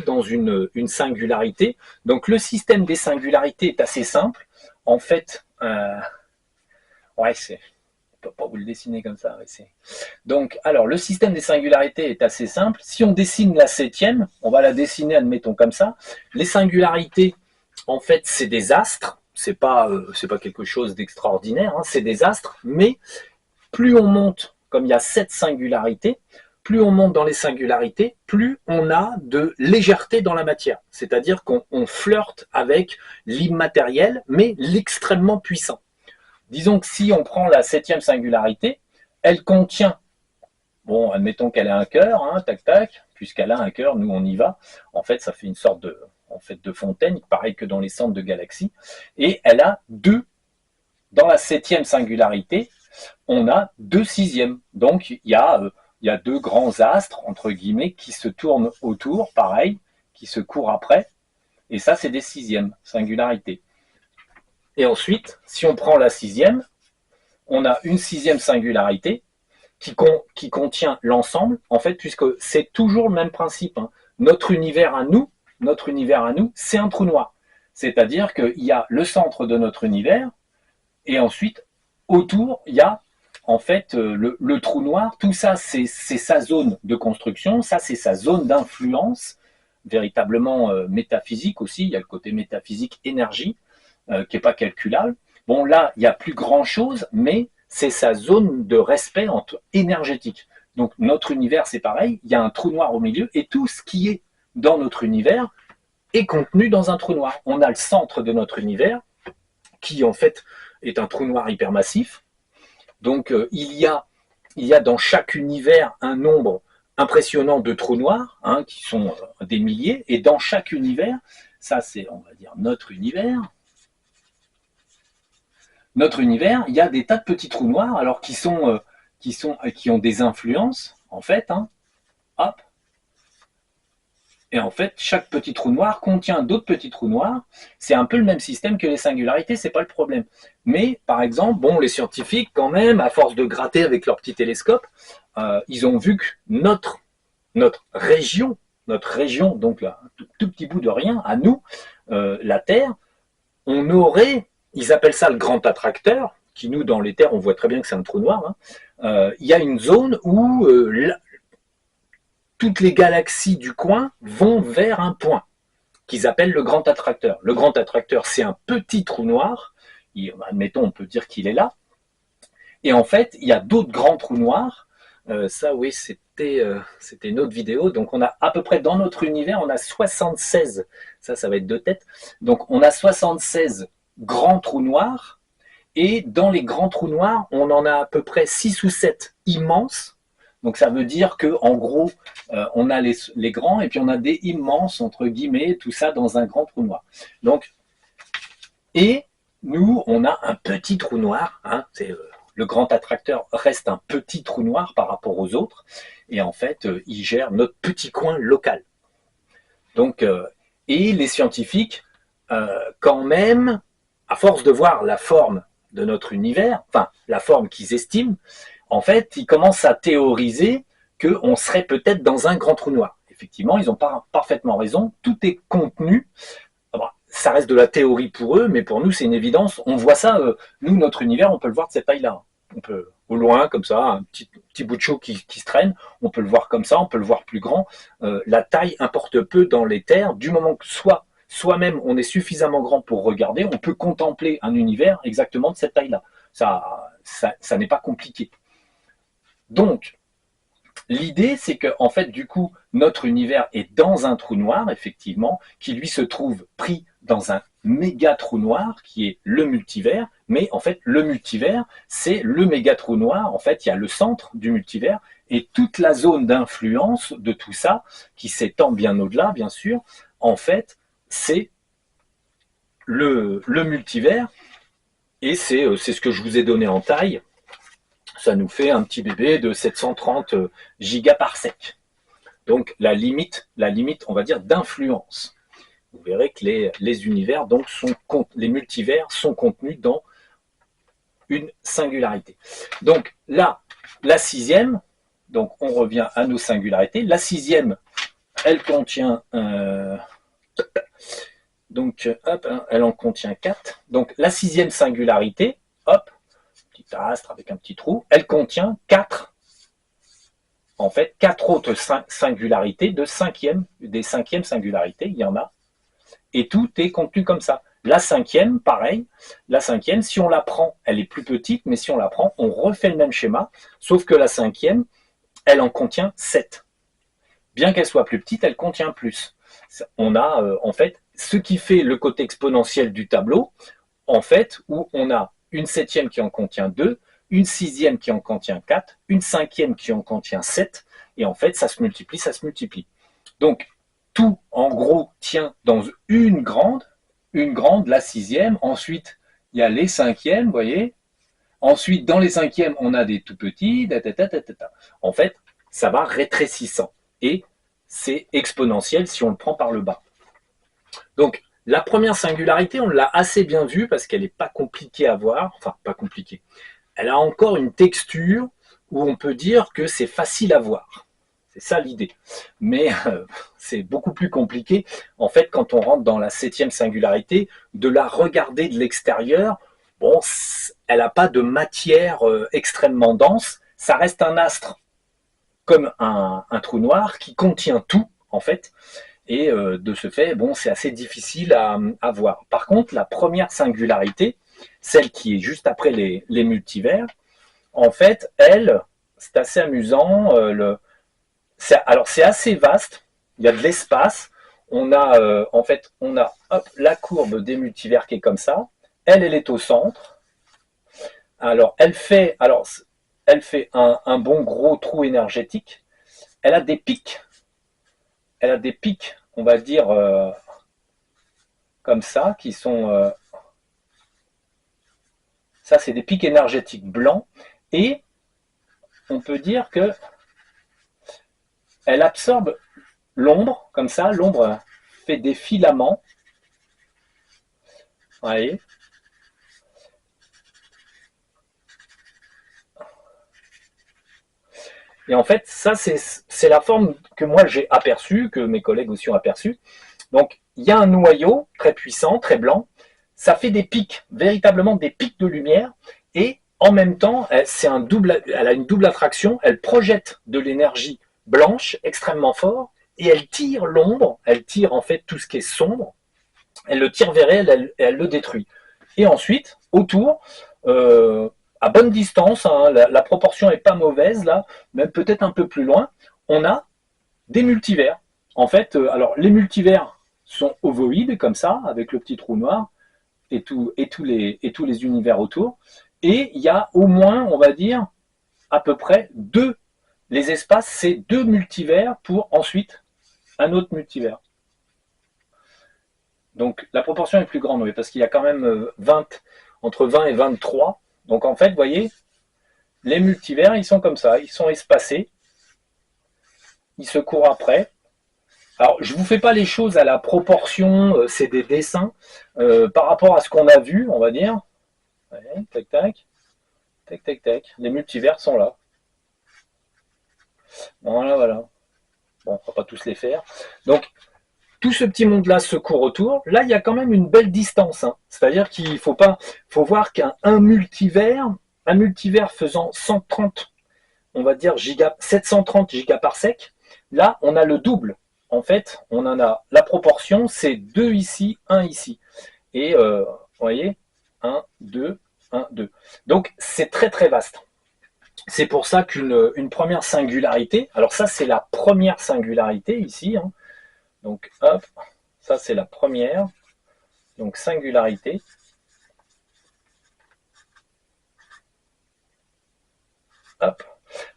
dans une singularité. Donc, le système des singularités est assez simple. En fait, ouais, je ne peux pas vous le dessiner comme ça. Donc, alors, le système des singularités est assez simple. Si on dessine la septième, on va la dessiner, admettons, comme ça. Les singularités, en fait, c'est des astres. C'est pas quelque chose d'extraordinaire. Hein, c'est des astres, mais plus on monte, comme il y a 7 singularités, plus on monte dans les singularités, plus on a de légèreté dans la matière. C'est-à-dire qu'on flirte avec l'immatériel, mais l'extrêmement puissant. Disons que si on prend la septième singularité, elle contient, bon, admettons qu'elle a un cœur, hein, tac tac, puisqu'elle a un cœur, nous on y va. En fait, ça fait une sorte de fontaine, pareil que dans les centres de galaxies. Et elle a dans la septième singularité, on a 2 sixièmes. Donc, il y a 2 grands astres, entre guillemets, qui se tournent autour, pareil, qui se courent après. Et ça, c'est des sixièmes, singularités. Et ensuite, si on prend la sixième, on a une sixième singularité qui contient l'ensemble, en fait, puisque c'est toujours le même principe. Hein. Notre univers à nous, c'est un trou noir. C'est-à-dire qu'il y a le centre de notre univers, et ensuite, autour, il y a en fait le trou noir. Tout ça, c'est sa zone de construction, ça, c'est sa zone d'influence, véritablement métaphysique aussi. Il y a le côté métaphysique énergie, qui n'est pas calculable. Bon, là, il n'y a plus grand-chose, mais c'est sa zone de respect énergétique. Donc, notre univers, c'est pareil. Il y a un trou noir au milieu, et tout ce qui est dans notre univers est contenu dans un trou noir. On a le centre de notre univers, qui, en fait, est un trou noir hypermassif. Donc, il y a dans chaque univers un nombre impressionnant de trous noirs, hein, qui sont des milliers, et dans chaque univers, ça c'est, on va dire, notre univers, il y a des tas de petits trous noirs, alors qui ont des influences, en fait, hein, hop. Et en fait, chaque petit trou noir contient d'autres petits trous noirs. C'est un peu le même système que les singularités, c'est pas le problème. Mais, par exemple, bon, les scientifiques, quand même, à force de gratter avec leur petit télescope, ils ont vu que notre région, donc là, un tout petit bout de rien, à nous, la Terre, on aurait, ils appellent ça le grand attracteur, qui nous, dans les terres, on voit très bien que c'est un trou noir. Hein. Il y a une zone où toutes les galaxies du coin vont vers un point qu'ils appellent le grand attracteur. Le grand attracteur, c'est un petit trou noir. Admettons, on peut dire qu'il est là. Et en fait, il y a d'autres grands trous noirs. Ça, oui, c'était une autre vidéo. Donc, on a à peu près dans notre univers, on a 76. Ça va être 2 têtes. Donc, on a 76 grands trous noirs. Et dans les grands trous noirs, on en a à peu près 6 ou 7 immenses. Donc ça veut dire que en gros, on a les grands et puis on a des immenses, entre guillemets, tout ça dans un grand trou noir. Donc, et nous, on a un petit trou noir. Hein, le grand attracteur reste un petit trou noir par rapport aux autres. Et en fait, il gère notre petit coin local. Donc, et les scientifiques, quand même, à force de voir la forme de notre univers, enfin, la forme qu'ils estiment, en fait, ils commencent à théoriser qu'on serait peut-être dans un grand trou noir. Effectivement, ils ont parfaitement raison, tout est contenu. Ça reste de la théorie pour eux, mais pour nous, c'est une évidence. On voit ça, nous, notre univers, on peut le voir de cette taille-là. On peut, au loin, comme ça, un petit bout de chaud qui se traîne, on peut le voir comme ça, on peut le voir plus grand. La taille importe peu dans les terres, du moment que soi-même, on est suffisamment grand pour regarder, on peut contempler un univers exactement de cette taille-là. Ça n'est pas compliqué. Donc, L'idée, c'est que, en fait, du coup, notre univers est dans un trou noir, effectivement, qui lui se trouve pris dans un méga trou noir, qui est le multivers. Mais en fait, le multivers, c'est le méga trou noir. En fait, il y a le centre du multivers et toute la zone d'influence de tout ça, qui s'étend bien au-delà, bien sûr. En fait, c'est le multivers, et c'est ce que je vous ai donné en taille. Ça nous fait un petit bébé de 730 gigaparsecs. Donc la limite, on va dire, d'influence. Vous verrez que les univers, donc, les multivers sont contenus dans une singularité. Donc là, la sixième, donc on revient à nos singularités. La sixième, elle contient donc hop, elle en contient 4. Donc la sixième singularité, hop, petit astre avec un petit trou, elle contient 4, en fait, 4 autres singularités des cinquièmes singularités, il y en a, et tout est contenu comme ça. La cinquième, pareil, la cinquième, si on la prend, elle est plus petite, mais si on la prend, on refait le même schéma, sauf que la cinquième, elle en contient 7. Bien qu'elle soit plus petite, elle contient plus. On a, en fait, ce qui fait le côté exponentiel du tableau, en fait, où on a une septième qui en contient 2, une sixième qui en contient 4, une cinquième qui en contient 7, et en fait, ça se multiplie, ça se multiplie. Donc, tout, en gros, tient dans une grande, la sixième, ensuite, il y a les cinquièmes, vous voyez, ensuite, dans les cinquièmes, on a des tout petits, en fait, ça va rétrécissant, et c'est exponentiel si on le prend par le bas. Donc, la première singularité, on l'a assez bien vue parce qu'elle n'est pas compliquée à voir, enfin, pas compliquée. Elle a encore une texture où on peut dire que c'est facile à voir. C'est ça l'idée. Mais c'est beaucoup plus compliqué, en fait, quand on rentre dans la septième singularité, de la regarder de l'extérieur. Bon, elle n'a pas de matière extrêmement dense, ça reste un astre comme un trou noir qui contient tout, en fait, et de ce fait, bon, c'est assez difficile à voir. Par contre, la première singularité, celle qui est juste après les multivers, en fait, elle, c'est assez amusant. Alors, c'est assez vaste. Il y a de l'espace. On a, en fait, on a hop, la courbe des multivers qui est comme ça. Elle est au centre. Alors, elle fait un bon gros trou énergétique. Elle a des pics. Elle a des pics, on va dire, comme ça, qui sont... ça, c'est des pics énergétiques blancs. Et on peut dire que elle absorbe l'ombre, comme ça. L'ombre fait des filaments. Vous voyez ? Et en fait, ça, c'est la forme que moi j'ai aperçue, que mes collègues aussi ont aperçue. Donc, il y a un noyau très puissant, très blanc. Ça fait des pics, véritablement des pics de lumière. Et en même temps, elle a une double attraction. Elle projette de l'énergie blanche extrêmement fort et elle tire l'ombre. Elle tire en fait tout ce qui est sombre. Elle le tire vers elle et elle le détruit. Et ensuite, autour, à bonne distance, hein, la proportion n'est pas mauvaise là, même peut-être un peu plus loin, on a des multivers. En fait, alors les multivers sont ovoïdes comme ça, avec le petit trou noir et tous les univers autour. Et il y a au moins, on va dire, à peu près deux. Les espaces, c'est deux multivers pour ensuite un autre multivers. Donc la proportion est plus grande, oui, parce qu'il y a quand même entre 20 et 23. Donc en fait, vous voyez, les multivers, ils sont comme ça, ils sont espacés, ils se courent après. Alors, je ne vous fais pas les choses à la proportion, c'est des dessins, par rapport à ce qu'on a vu, on va dire. Ouais, tac, tac, tac, tac, tac. Les multivers sont là. Voilà, voilà. Bon, on ne va pas tous les faire. Donc, tout ce petit monde-là se court autour. Là, il y a quand même une belle distance. Hein. C'est-à-dire qu'il faut voir qu'un multivers faisant 130, on va dire 730 gigaparsecs, là, on a le double. En fait, on en a la proportion, c'est 2 ici, 1 ici. Et vous voyez, 1, 2, 1, 2. Donc, c'est très très vaste. C'est pour ça qu'une première singularité, alors ça c'est la première singularité ici, hein. Donc hop, ça c'est la première, donc singularité. Hop.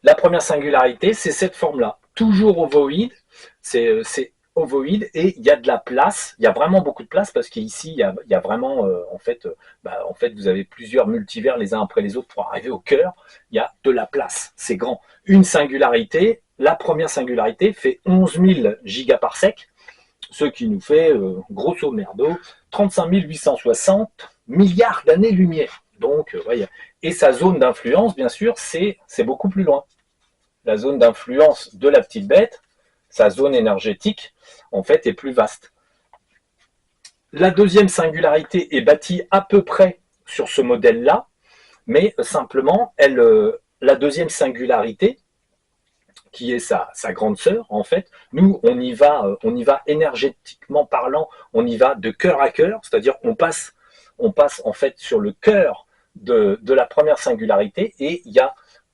La première singularité, c'est cette forme-là, toujours ovoïde, c'est ovoïde et il y a de la place, il y a vraiment beaucoup de place parce qu'ici il y a vraiment, en fait, vous avez plusieurs multivers les uns après les autres pour arriver au cœur, il y a de la place, c'est grand. Une singularité, la première singularité fait 11 000 gigaparsecs, ce qui nous fait, grosso merdo, 35 860 milliards d'années-lumière. Donc, voyez. Et sa zone d'influence, bien sûr, c'est beaucoup plus loin. La zone d'influence de la petite bête, sa zone énergétique, en fait, est plus vaste. La deuxième singularité est bâtie à peu près sur ce modèle-là, mais simplement, la deuxième singularité, qui est sa grande sœur, en fait, nous, on y va énergétiquement parlant, on y va de cœur à cœur, c'est-à-dire on passe en fait sur le cœur de la première singularité et il y a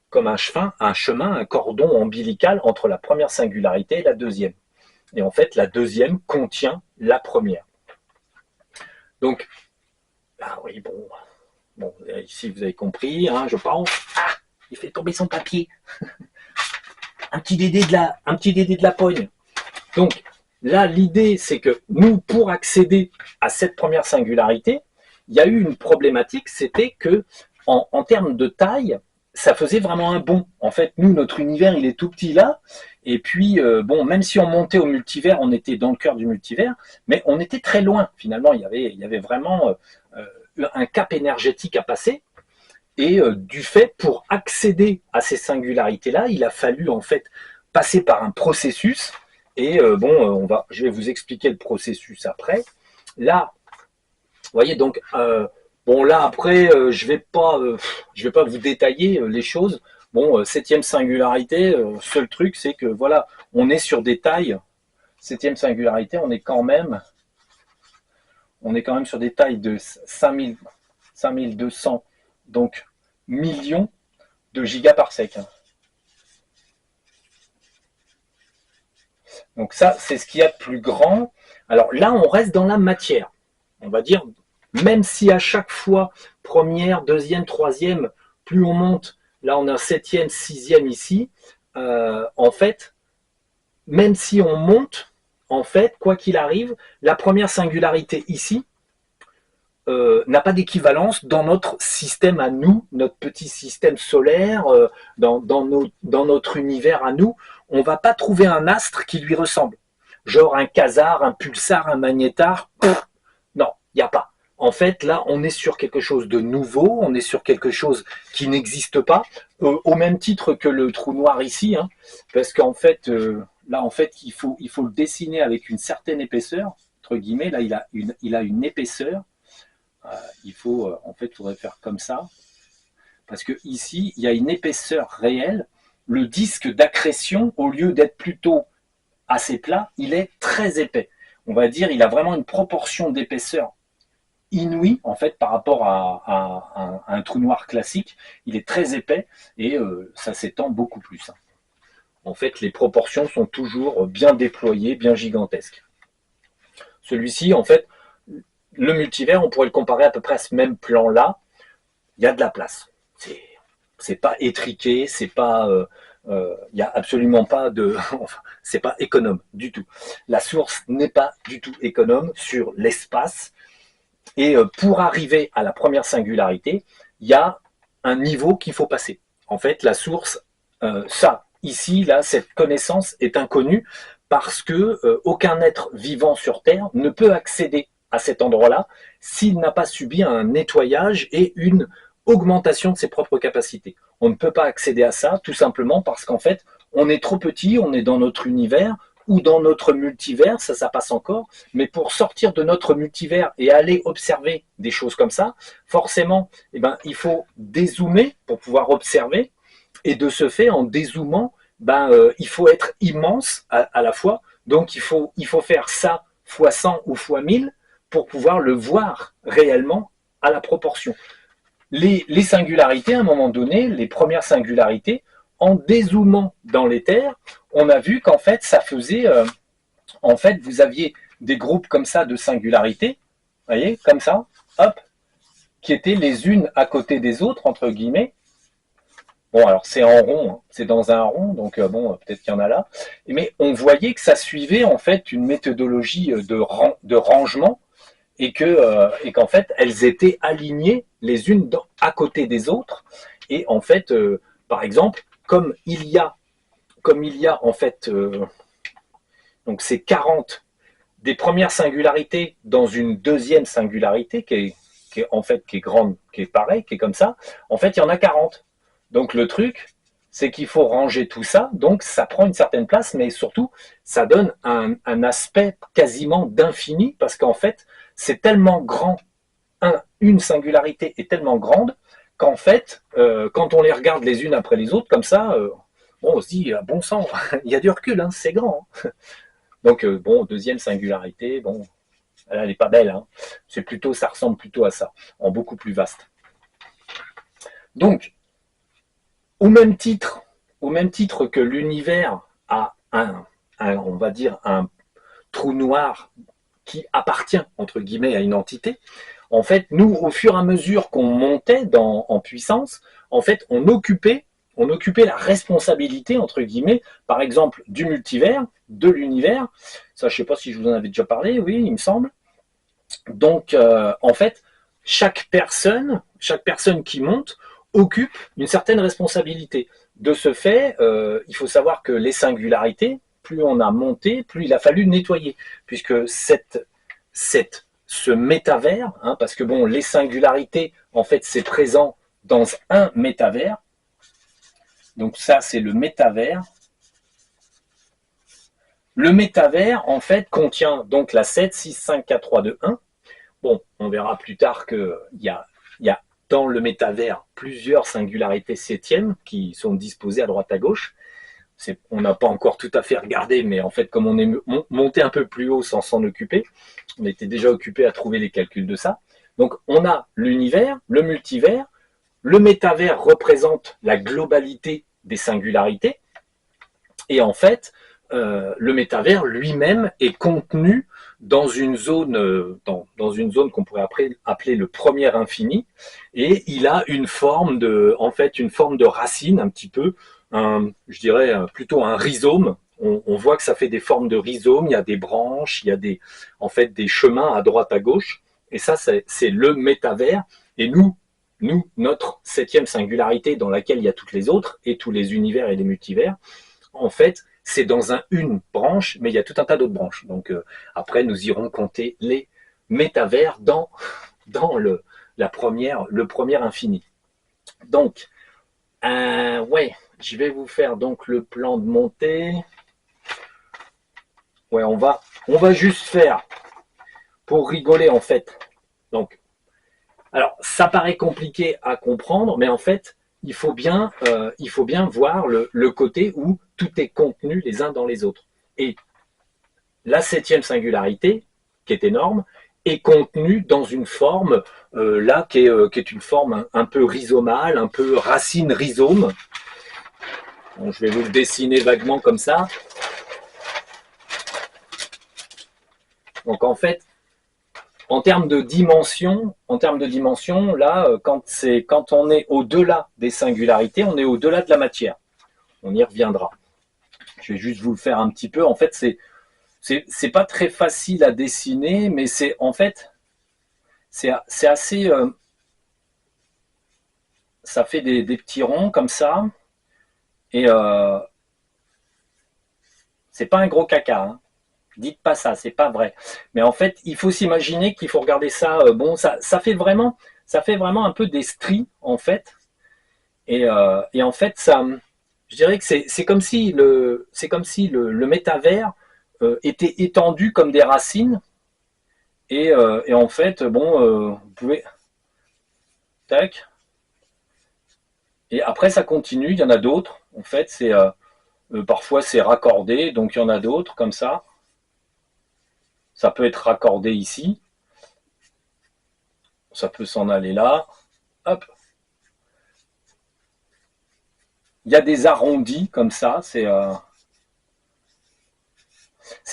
comme un chemin, un cordon ombilical entre la première singularité et la deuxième. Et en fait, la deuxième contient la première. Donc, ah oui, bon, ici vous avez compris, hein, je pense. Ah, il fait tomber son papier. Un petit dédé de la pogne. Donc là, l'idée, c'est que nous, pour accéder à cette première singularité, il y a eu une problématique, c'était que en termes de taille, ça faisait vraiment un bond. En fait, nous, notre univers, il est tout petit là. Et puis, bon, même si on montait au multivers, on était dans le cœur du multivers, mais on était très loin. Finalement, il y avait vraiment un cap énergétique à passer. Et du fait, pour accéder à ces singularités-là, il a fallu en fait passer par un processus. Et je vais vous expliquer le processus après. Là, vous voyez, donc, bon, là après, je vais pas vous détailler les choses. Bon, septième singularité, seul truc, c'est que voilà, on est sur des tailles. Septième singularité, on est quand même sur des tailles de 5200 donc millions de gigaparsecs. Donc ça, c'est ce qu'il y a de plus grand. Alors là, on reste dans la matière. On va dire, même si à chaque fois, première, deuxième, troisième, plus on monte, là on a septième, sixième ici, en fait, même si on monte, en fait, quoi qu'il arrive, la première singularité ici, n'a pas d'équivalence dans notre système à nous, notre petit système solaire, dans notre univers à nous. On ne va pas trouver un astre qui lui ressemble. Genre un quasar, un pulsar, un magnétar. Non, il n'y a pas. En fait, là, on est sur quelque chose de nouveau, on est sur quelque chose qui n'existe pas, au même titre que le trou noir ici, hein, parce qu'en fait, là, en fait, il faut le dessiner avec une certaine épaisseur, entre guillemets. Là, il a une épaisseur. En fait, il faudrait faire comme ça, parce que ici, il y a une épaisseur réelle. Le disque d'accrétion, au lieu d'être plutôt assez plat, il est très épais. On va dire, il a vraiment une proportion d'épaisseur inouïe, en fait, par rapport à un trou noir classique. Il est très épais et ça s'étend beaucoup plus. En fait, les proportions sont toujours bien déployées, bien gigantesques. Celui-ci, en fait, le multivers, on pourrait le comparer à peu près à ce même plan-là. Il y a de la place. C'est pas étriqué, c'est pas, il y a absolument pas de, enfin, c'est pas économe du tout. La source n'est pas du tout économe sur l'espace. Et pour arriver à la première singularité, il y a un niveau qu'il faut passer. En fait, la source, ici, là, cette connaissance est inconnue parce que aucun être vivant sur Terre ne peut accéder à cet endroit-là s'il n'a pas subi un nettoyage et une augmentation de ses propres capacités. On ne peut pas accéder à ça tout simplement parce qu'en fait, on est trop petit, on est dans notre univers ou dans notre multivers, ça passe encore, mais pour sortir de notre multivers et aller observer des choses comme ça, forcément, il faut dézoomer pour pouvoir observer, et de ce fait, en dézoomant, il faut être immense à la fois, donc il faut faire ça fois 100 ou fois 1000 pour pouvoir le voir réellement à la proportion. les singularités, à un moment donné, les premières singularités, en dézoomant dans l'éther, on a vu qu'en fait, ça faisait, en fait, vous aviez des groupes comme ça de singularités, vous voyez, comme ça, hop, qui étaient les unes à côté des autres, entre guillemets. Bon, alors c'est en rond, hein, c'est dans un rond, donc bon, peut-être qu'il y en a là. Mais on voyait que ça suivait en fait une méthodologie de rangement et qu'en fait elles étaient alignées les unes à côté des autres. Et en fait, par exemple, comme il y a en fait donc ces 40 des premières singularités dans une deuxième singularité qui est en fait qui est grande, qui est pareille, qui est comme ça, en fait il y en a 40. Donc le truc, c'est qu'il faut ranger tout ça, donc ça prend une certaine place, mais surtout, ça donne un aspect quasiment d'infini, parce qu'en fait, c'est tellement grand, une singularité est tellement grande, qu'en fait, quand on les regarde les unes après les autres, comme ça, bon, on se dit, bon sang, il y a du recul, hein, c'est grand. Hein. Donc, bon, deuxième singularité, bon, elle n'est pas belle, hein. C'est plutôt, ça ressemble plutôt à ça, en beaucoup plus vaste. Donc, au même titre que l'univers a on va dire, un trou noir qui appartient, entre guillemets, à une entité, en fait, nous, au fur et à mesure qu'on montait en puissance, en fait, on occupait la responsabilité, entre guillemets, par exemple, du multivers, de l'univers. Ça, je ne sais pas si je vous en avais déjà parlé, oui, il me semble. Donc, en fait, chaque personne qui monte occupe une certaine responsabilité. De ce fait, il faut savoir que les singularités, plus on a monté, plus il a fallu nettoyer, puisque ce métavers, hein, parce que bon, les singularités, en fait, c'est présent dans un métavers. Donc ça, c'est le métavers. Le métavers, en fait, contient donc la 7, 6, 5, 4, 3, 2, 1. Bon, on verra plus tard qu'il y a dans le métavers plusieurs singularités septièmes qui sont disposées à droite à gauche. On n'a pas encore tout à fait regardé, mais en fait, comme on est monté un peu plus haut sans s'en occuper, on était déjà occupé à trouver les calculs de ça. Donc, on a l'univers, le multivers, le métavers représente la globalité des singularités, et en fait, le métavers lui-même est contenu dans une zone, dans une zone qu'on pourrait appeler le premier infini, et il a une forme en fait, une forme de racine un petit peu, je dirais plutôt un rhizome. On voit que ça fait des formes de rhizome, il y a des branches, il y a en fait des chemins à droite à gauche, et ça c'est le métavers. Et notre septième singularité dans laquelle il y a toutes les autres et tous les univers et les multivers, en fait, c'est dans une branche, mais il y a tout un tas d'autres branches. Donc après, nous irons compter les métavers dans le premier infini. Donc, ouais, je vais vous faire donc le plan de montée. Ouais, on va juste faire, pour rigoler en fait. Donc, alors, ça paraît compliqué à comprendre, mais en fait, il faut bien voir le côté où tout est contenu les uns dans les autres. Et la septième singularité, qui est énorme, est contenue dans une forme, là, qui est une forme un peu rhizomale, un peu racine-rhizome. Bon, je vais vous le dessiner vaguement comme ça. Donc en fait, en termes de dimension, là, quand on est au-delà des singularités, on est au-delà de la matière. On y reviendra. Je vais juste vous le faire un petit peu. En fait, c'est pas très facile à dessiner, mais c'est en fait c'est assez. Ça fait des petits ronds comme ça, et c'est pas un gros caca. Hein. Dites pas ça, c'est pas vrai. Mais en fait, il faut s'imaginer qu'il faut regarder ça. Bon, ça fait vraiment un peu des stries en fait. Et en fait, je dirais que c'est comme si le métavers était étendu comme des racines. Et en fait, bon, vous pouvez, tac. Et après, ça continue. Il y en a d'autres. En fait, parfois c'est raccordé, donc il y en a d'autres comme ça. Ça peut être raccordé ici. Ça peut s'en aller là. Hop. il y a des arrondis comme ça, c'est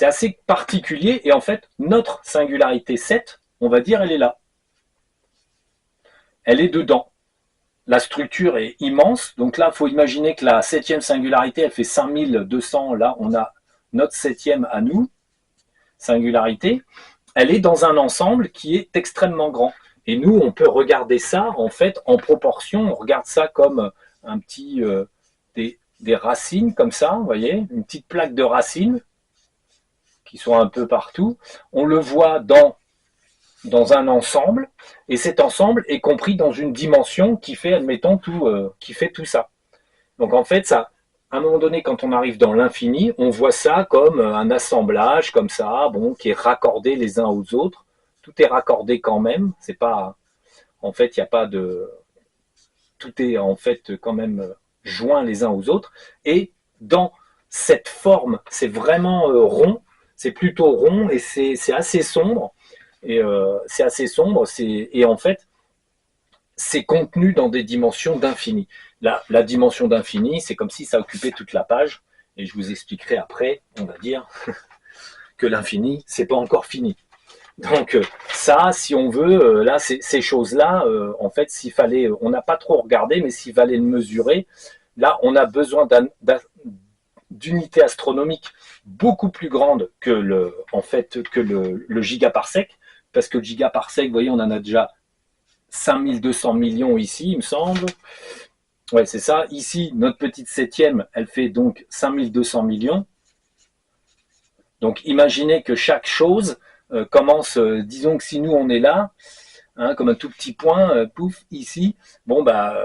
assez particulier. Et en fait, notre singularité 7, on va dire, elle est là. Elle est dedans. La structure est immense. Donc là, il faut imaginer que la septième singularité, elle fait 5200. Là, on a notre septième à nous, singularité. Elle est dans un ensemble qui est extrêmement grand. Et nous, on peut regarder ça, en fait, en proportion. On regarde ça comme un petit... des racines, comme ça, vous voyez, une petite plaque de racines qui sont un peu partout. On le voit dans un ensemble, et cet ensemble est compris dans une dimension qui fait, admettons, qui fait tout ça. Donc en fait, ça, à un moment donné, quand on arrive dans l'infini, on voit ça comme un assemblage, comme ça, bon, qui est raccordé les uns aux autres. Tout est raccordé quand même. C'est pas, en fait, il n'y a pas de, tout est en fait quand même joint les uns aux autres. Et dans cette forme, c'est vraiment rond. C'est plutôt rond et c'est assez sombre. Et c'est assez sombre. Et en fait, c'est contenu dans des dimensions d'infini. La dimension d'infini, c'est comme si ça occupait toute la page. Et je vous expliquerai après, on va dire, que l'infini, c'est pas encore fini. Donc ça, si on veut, là, ces choses-là, en fait, s'il fallait, on n'a pas trop regardé, mais s'il fallait le mesurer, là, on a besoin d'unités astronomiques beaucoup plus grandes que le gigaparsec, parce que le gigaparsec, vous voyez, on en a déjà 5200 millions ici, il me semble. Ouais, c'est ça. Ici, notre petite septième, elle fait donc 5200 millions. Donc, imaginez que chaque chose commence, disons que si nous, on est là, hein, comme un tout petit point, pouf, ici, bon, bah,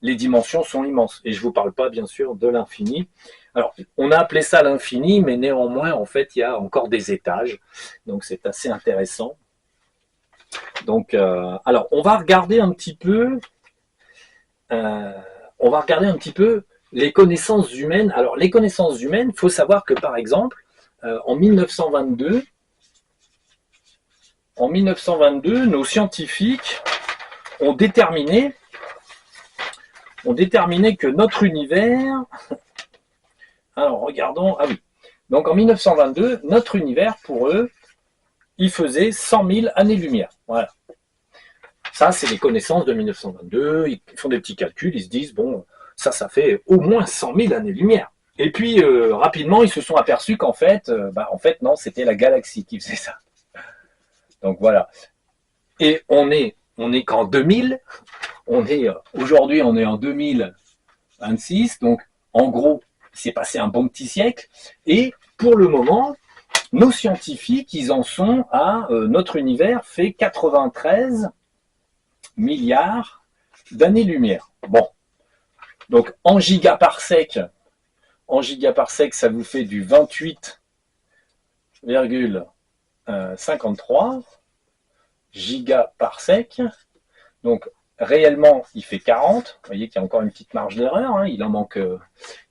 les dimensions sont immenses. Et je ne vous parle pas, bien sûr, de l'infini. Alors, on a appelé ça l'infini, mais néanmoins, en fait, il y a encore des étages. Donc, c'est assez intéressant. Donc, alors, on va regarder un petit peu les connaissances humaines. Alors, les connaissances humaines, il faut savoir que, par exemple, en 1922, nos scientifiques ont déterminé que notre univers... Alors, regardons... Ah oui. Donc, en 1922, notre univers, pour eux, il faisait 100 000 années-lumière. Voilà. Ça, c'est les connaissances de 1922. Ils font des petits calculs. Ils se disent, bon, ça fait au moins 100 000 années-lumière. Et puis, rapidement, ils se sont aperçus qu'en fait, non, c'était la galaxie qui faisait ça. Donc, voilà. Et on est qu'en 2000. Aujourd'hui, on est en 2026. Donc, en gros, il s'est passé un bon petit siècle. Et pour le moment, nos scientifiques, ils en sont à notre univers fait 93 milliards d'années-lumière. Bon, donc en gigaparsec, ça vous fait du 28,53 gigaparsec. Donc réellement, il fait 40. Vous voyez qu'il y a encore une petite marge d'erreur. Hein. Il en manque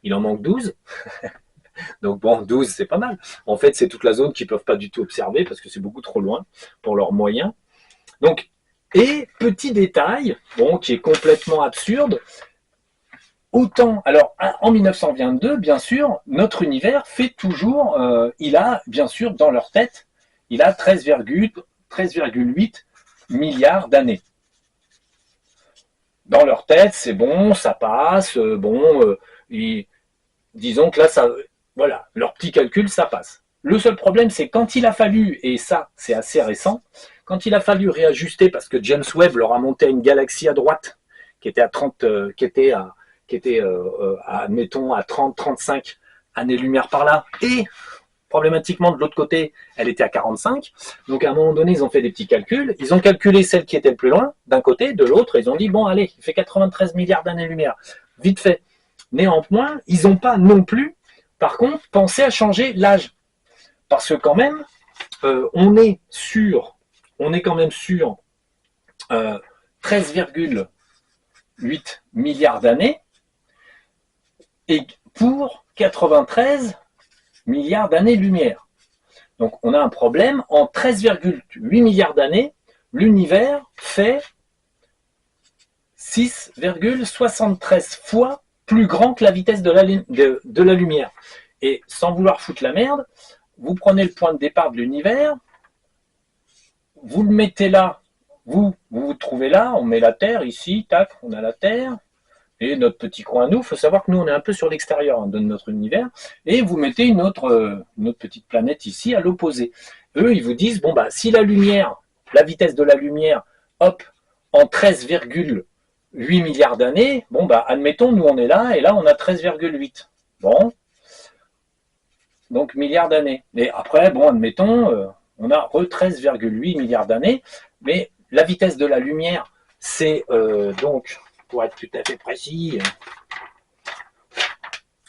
12. Donc bon, 12, c'est pas mal. En fait, c'est toute la zone qu'ils ne peuvent pas du tout observer parce que c'est beaucoup trop loin pour leurs moyens. Donc, et petit détail, bon, qui est complètement absurde, autant, alors en 1922, bien sûr, notre univers fait toujours, il a, bien sûr, dans leur tête, il a 13,8 milliards d'années. Dans leur tête, c'est bon, ça passe, disons que là, ça, voilà, leur petit calcul, ça passe. Le seul problème, c'est quand il a fallu, et ça, c'est assez récent, quand il a fallu réajuster, parce que James Webb leur a monté une galaxie à droite, qui était à 30, admettons, à 30, 35 années-lumière par là, et problématiquement de l'autre côté, elle était à 45. Donc à un moment donné, ils ont fait des petits calculs. Ils ont calculé celle qui était le plus loin, d'un côté, de l'autre, ils ont dit, bon, allez, il fait 93 milliards d'années-lumière. Vite fait. Néanmoins, ils n'ont pas non plus, par contre, pensé à changer l'âge. Parce que quand même, on est quand même sur 13,8 milliards d'années et pour 93 milliards d'années-lumière. Donc on a un problème, en 13,8 milliards d'années, l'univers fait 6,73 fois plus grand que la vitesse de la lumière. Et sans vouloir foutre la merde, vous prenez le point de départ de l'univers, vous le mettez là, vous trouvez là, on met la Terre ici, tac, on a la Terre, et notre petit coin à nous, il faut savoir que nous on est un peu sur l'extérieur de notre univers, et vous mettez une autre petite planète ici à l'opposé. Eux, ils vous disent, bon bah si la lumière, la vitesse de la lumière, hop, en 13,8 milliards d'années, bon bah admettons, nous on est là, et là on a 13,8. Bon, donc milliards d'années. Et après, bon, admettons, on a 13,8 milliards d'années, mais la vitesse de la lumière, c'est donc, pour être tout à fait précis,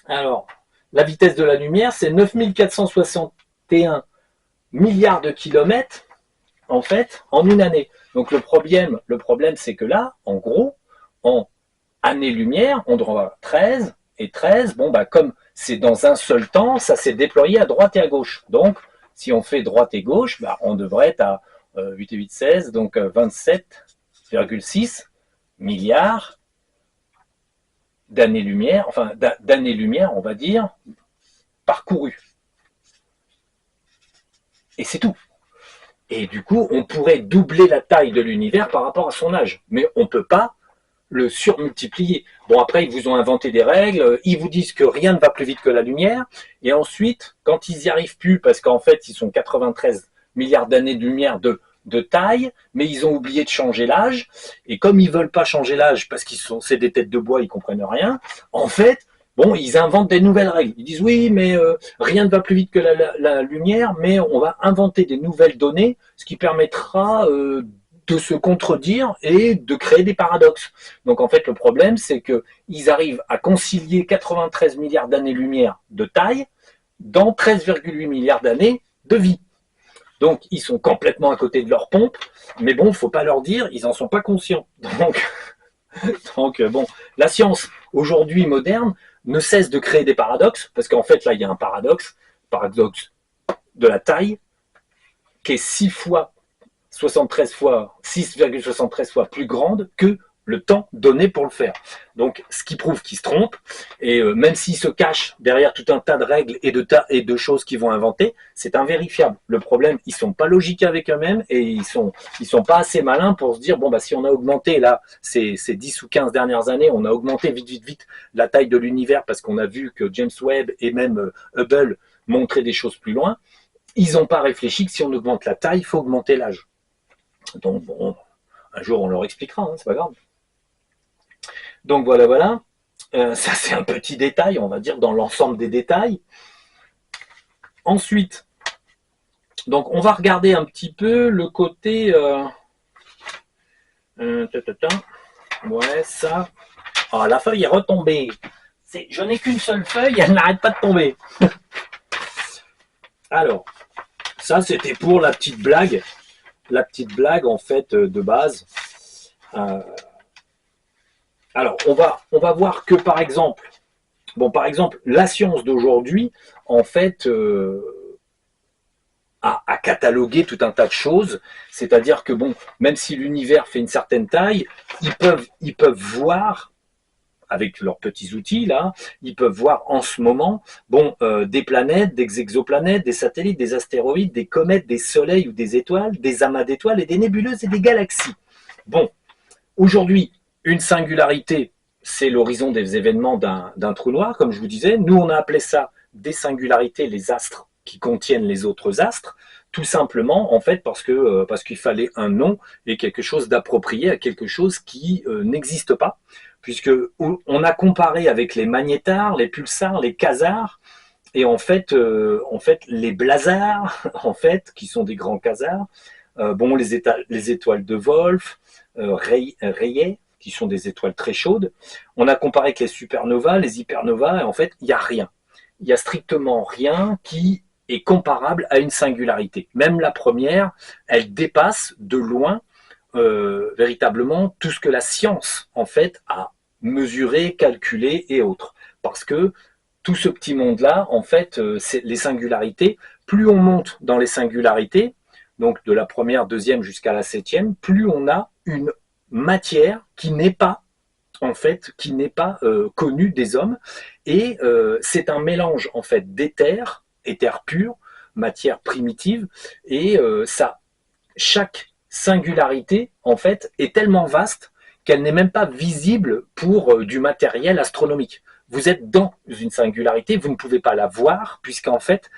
alors, la vitesse de la lumière, c'est 9461 milliards de kilomètres, en fait, en une année. Donc le problème c'est que là, en gros, en année-lumière, on doit avoir 13, et 13, bon, bah, comme c'est dans un seul temps, ça s'est déployé à droite et à gauche. Donc, si on fait droite et gauche, bah, on devrait être à 8 et 8, 16, donc 27,6 milliards d'années-lumière, enfin d'années-lumière, on va dire, parcourues. Et c'est tout. Et du coup, on pourrait doubler la taille de l'univers par rapport à son âge. Mais on ne peut pas le surmultiplier. Bon, après, ils vous ont inventé des règles, ils vous disent que rien ne va plus vite que la lumière, et ensuite, quand ils n'y arrivent plus, parce qu'en fait, ils sont 93 milliards d'années de lumière de taille, mais ils ont oublié de changer l'âge, et comme ils veulent pas changer l'âge, parce qu'ils sont, c'est des têtes de bois, ils comprennent rien, en fait, bon, ils inventent des nouvelles règles. Ils disent oui, mais rien ne va plus vite que la lumière, mais on va inventer des nouvelles données, ce qui permettra de se contredire et de créer des paradoxes. Donc en fait, le problème, c'est qu'ils arrivent à concilier 93 milliards d'années-lumière de taille dans 13,8 milliards d'années de vie. Donc ils sont complètement à côté de leur pompe, mais bon, il ne faut pas leur dire, ils n'en sont pas conscients. Donc bon, la science, aujourd'hui moderne, ne cesse de créer des paradoxes, parce qu'en fait, là, il y a un paradoxe de la taille, qui est 6,73 fois plus grande que le temps donné pour le faire. Donc, ce qui prouve qu'ils se trompent, et même s'ils se cachent derrière tout un tas de règles et de choses qu'ils vont inventer, c'est invérifiable. Le problème, ils sont pas logiques avec eux-mêmes, et ils sont pas assez malins pour se dire, bon, bah, si on a augmenté, là, ces 10 ou 15 dernières années, on a augmenté vite la taille de l'univers, parce qu'on a vu que James Webb et même Hubble montraient des choses plus loin, ils n'ont pas réfléchi que si on augmente la taille, il faut augmenter l'âge. Donc bon, un jour on leur expliquera, hein, c'est pas grave. Donc voilà. Ça c'est un petit détail, on va dire, dans l'ensemble des détails. Ensuite, donc on va regarder un petit peu le côté... ouais, ça... Ah, la feuille est retombée. Je n'ai qu'une seule feuille, elle n'arrête pas de tomber. Alors, ça c'était pour la petite blague en fait de base. Alors on va voir que par exemple, la science d'aujourd'hui en fait a catalogué tout un tas de choses, c'est-à-dire que bon, même si l'univers fait une certaine taille, ils peuvent voir avec leurs petits outils là, ils peuvent voir en ce moment, bon, des planètes, des exoplanètes, des satellites, des astéroïdes, des comètes, des soleils ou des étoiles, des amas d'étoiles et des nébuleuses et des galaxies. Bon, aujourd'hui, une singularité, c'est l'horizon des événements d'un trou noir, comme je vous disais. Nous, on a appelé ça des singularités, les astres qui contiennent les autres astres, tout simplement, en fait, parce qu'il fallait un nom et quelque chose d'approprié à quelque chose qui n'existe pas, puisque on a comparé avec les magnétars, les pulsars, les quasars, et en fait les blazars, en fait, qui sont des grands quasars, bon, les étoiles de Wolf, rayées, qui sont des étoiles très chaudes. On a comparé avec les supernovas, les hypernovas, et en fait, il n'y a rien. Il n'y a strictement rien qui est comparable à une singularité. Même la première, elle dépasse de loin véritablement tout ce que la science, en fait, a mesuré, calculé et autres. Parce que tout ce petit monde-là, en fait, c'est les singularités. Plus on monte dans les singularités, donc de la première, deuxième jusqu'à la septième, plus on a une matière qui n'est pas en fait, qui n'est pas connu des hommes. Et c'est un mélange, en fait, éther pur, matière primitive, et chaque singularité, en fait, est tellement vaste qu'elle n'est même pas visible pour du matériel astronomique. Vous êtes dans une singularité, vous ne pouvez pas la voir, puisqu'en fait,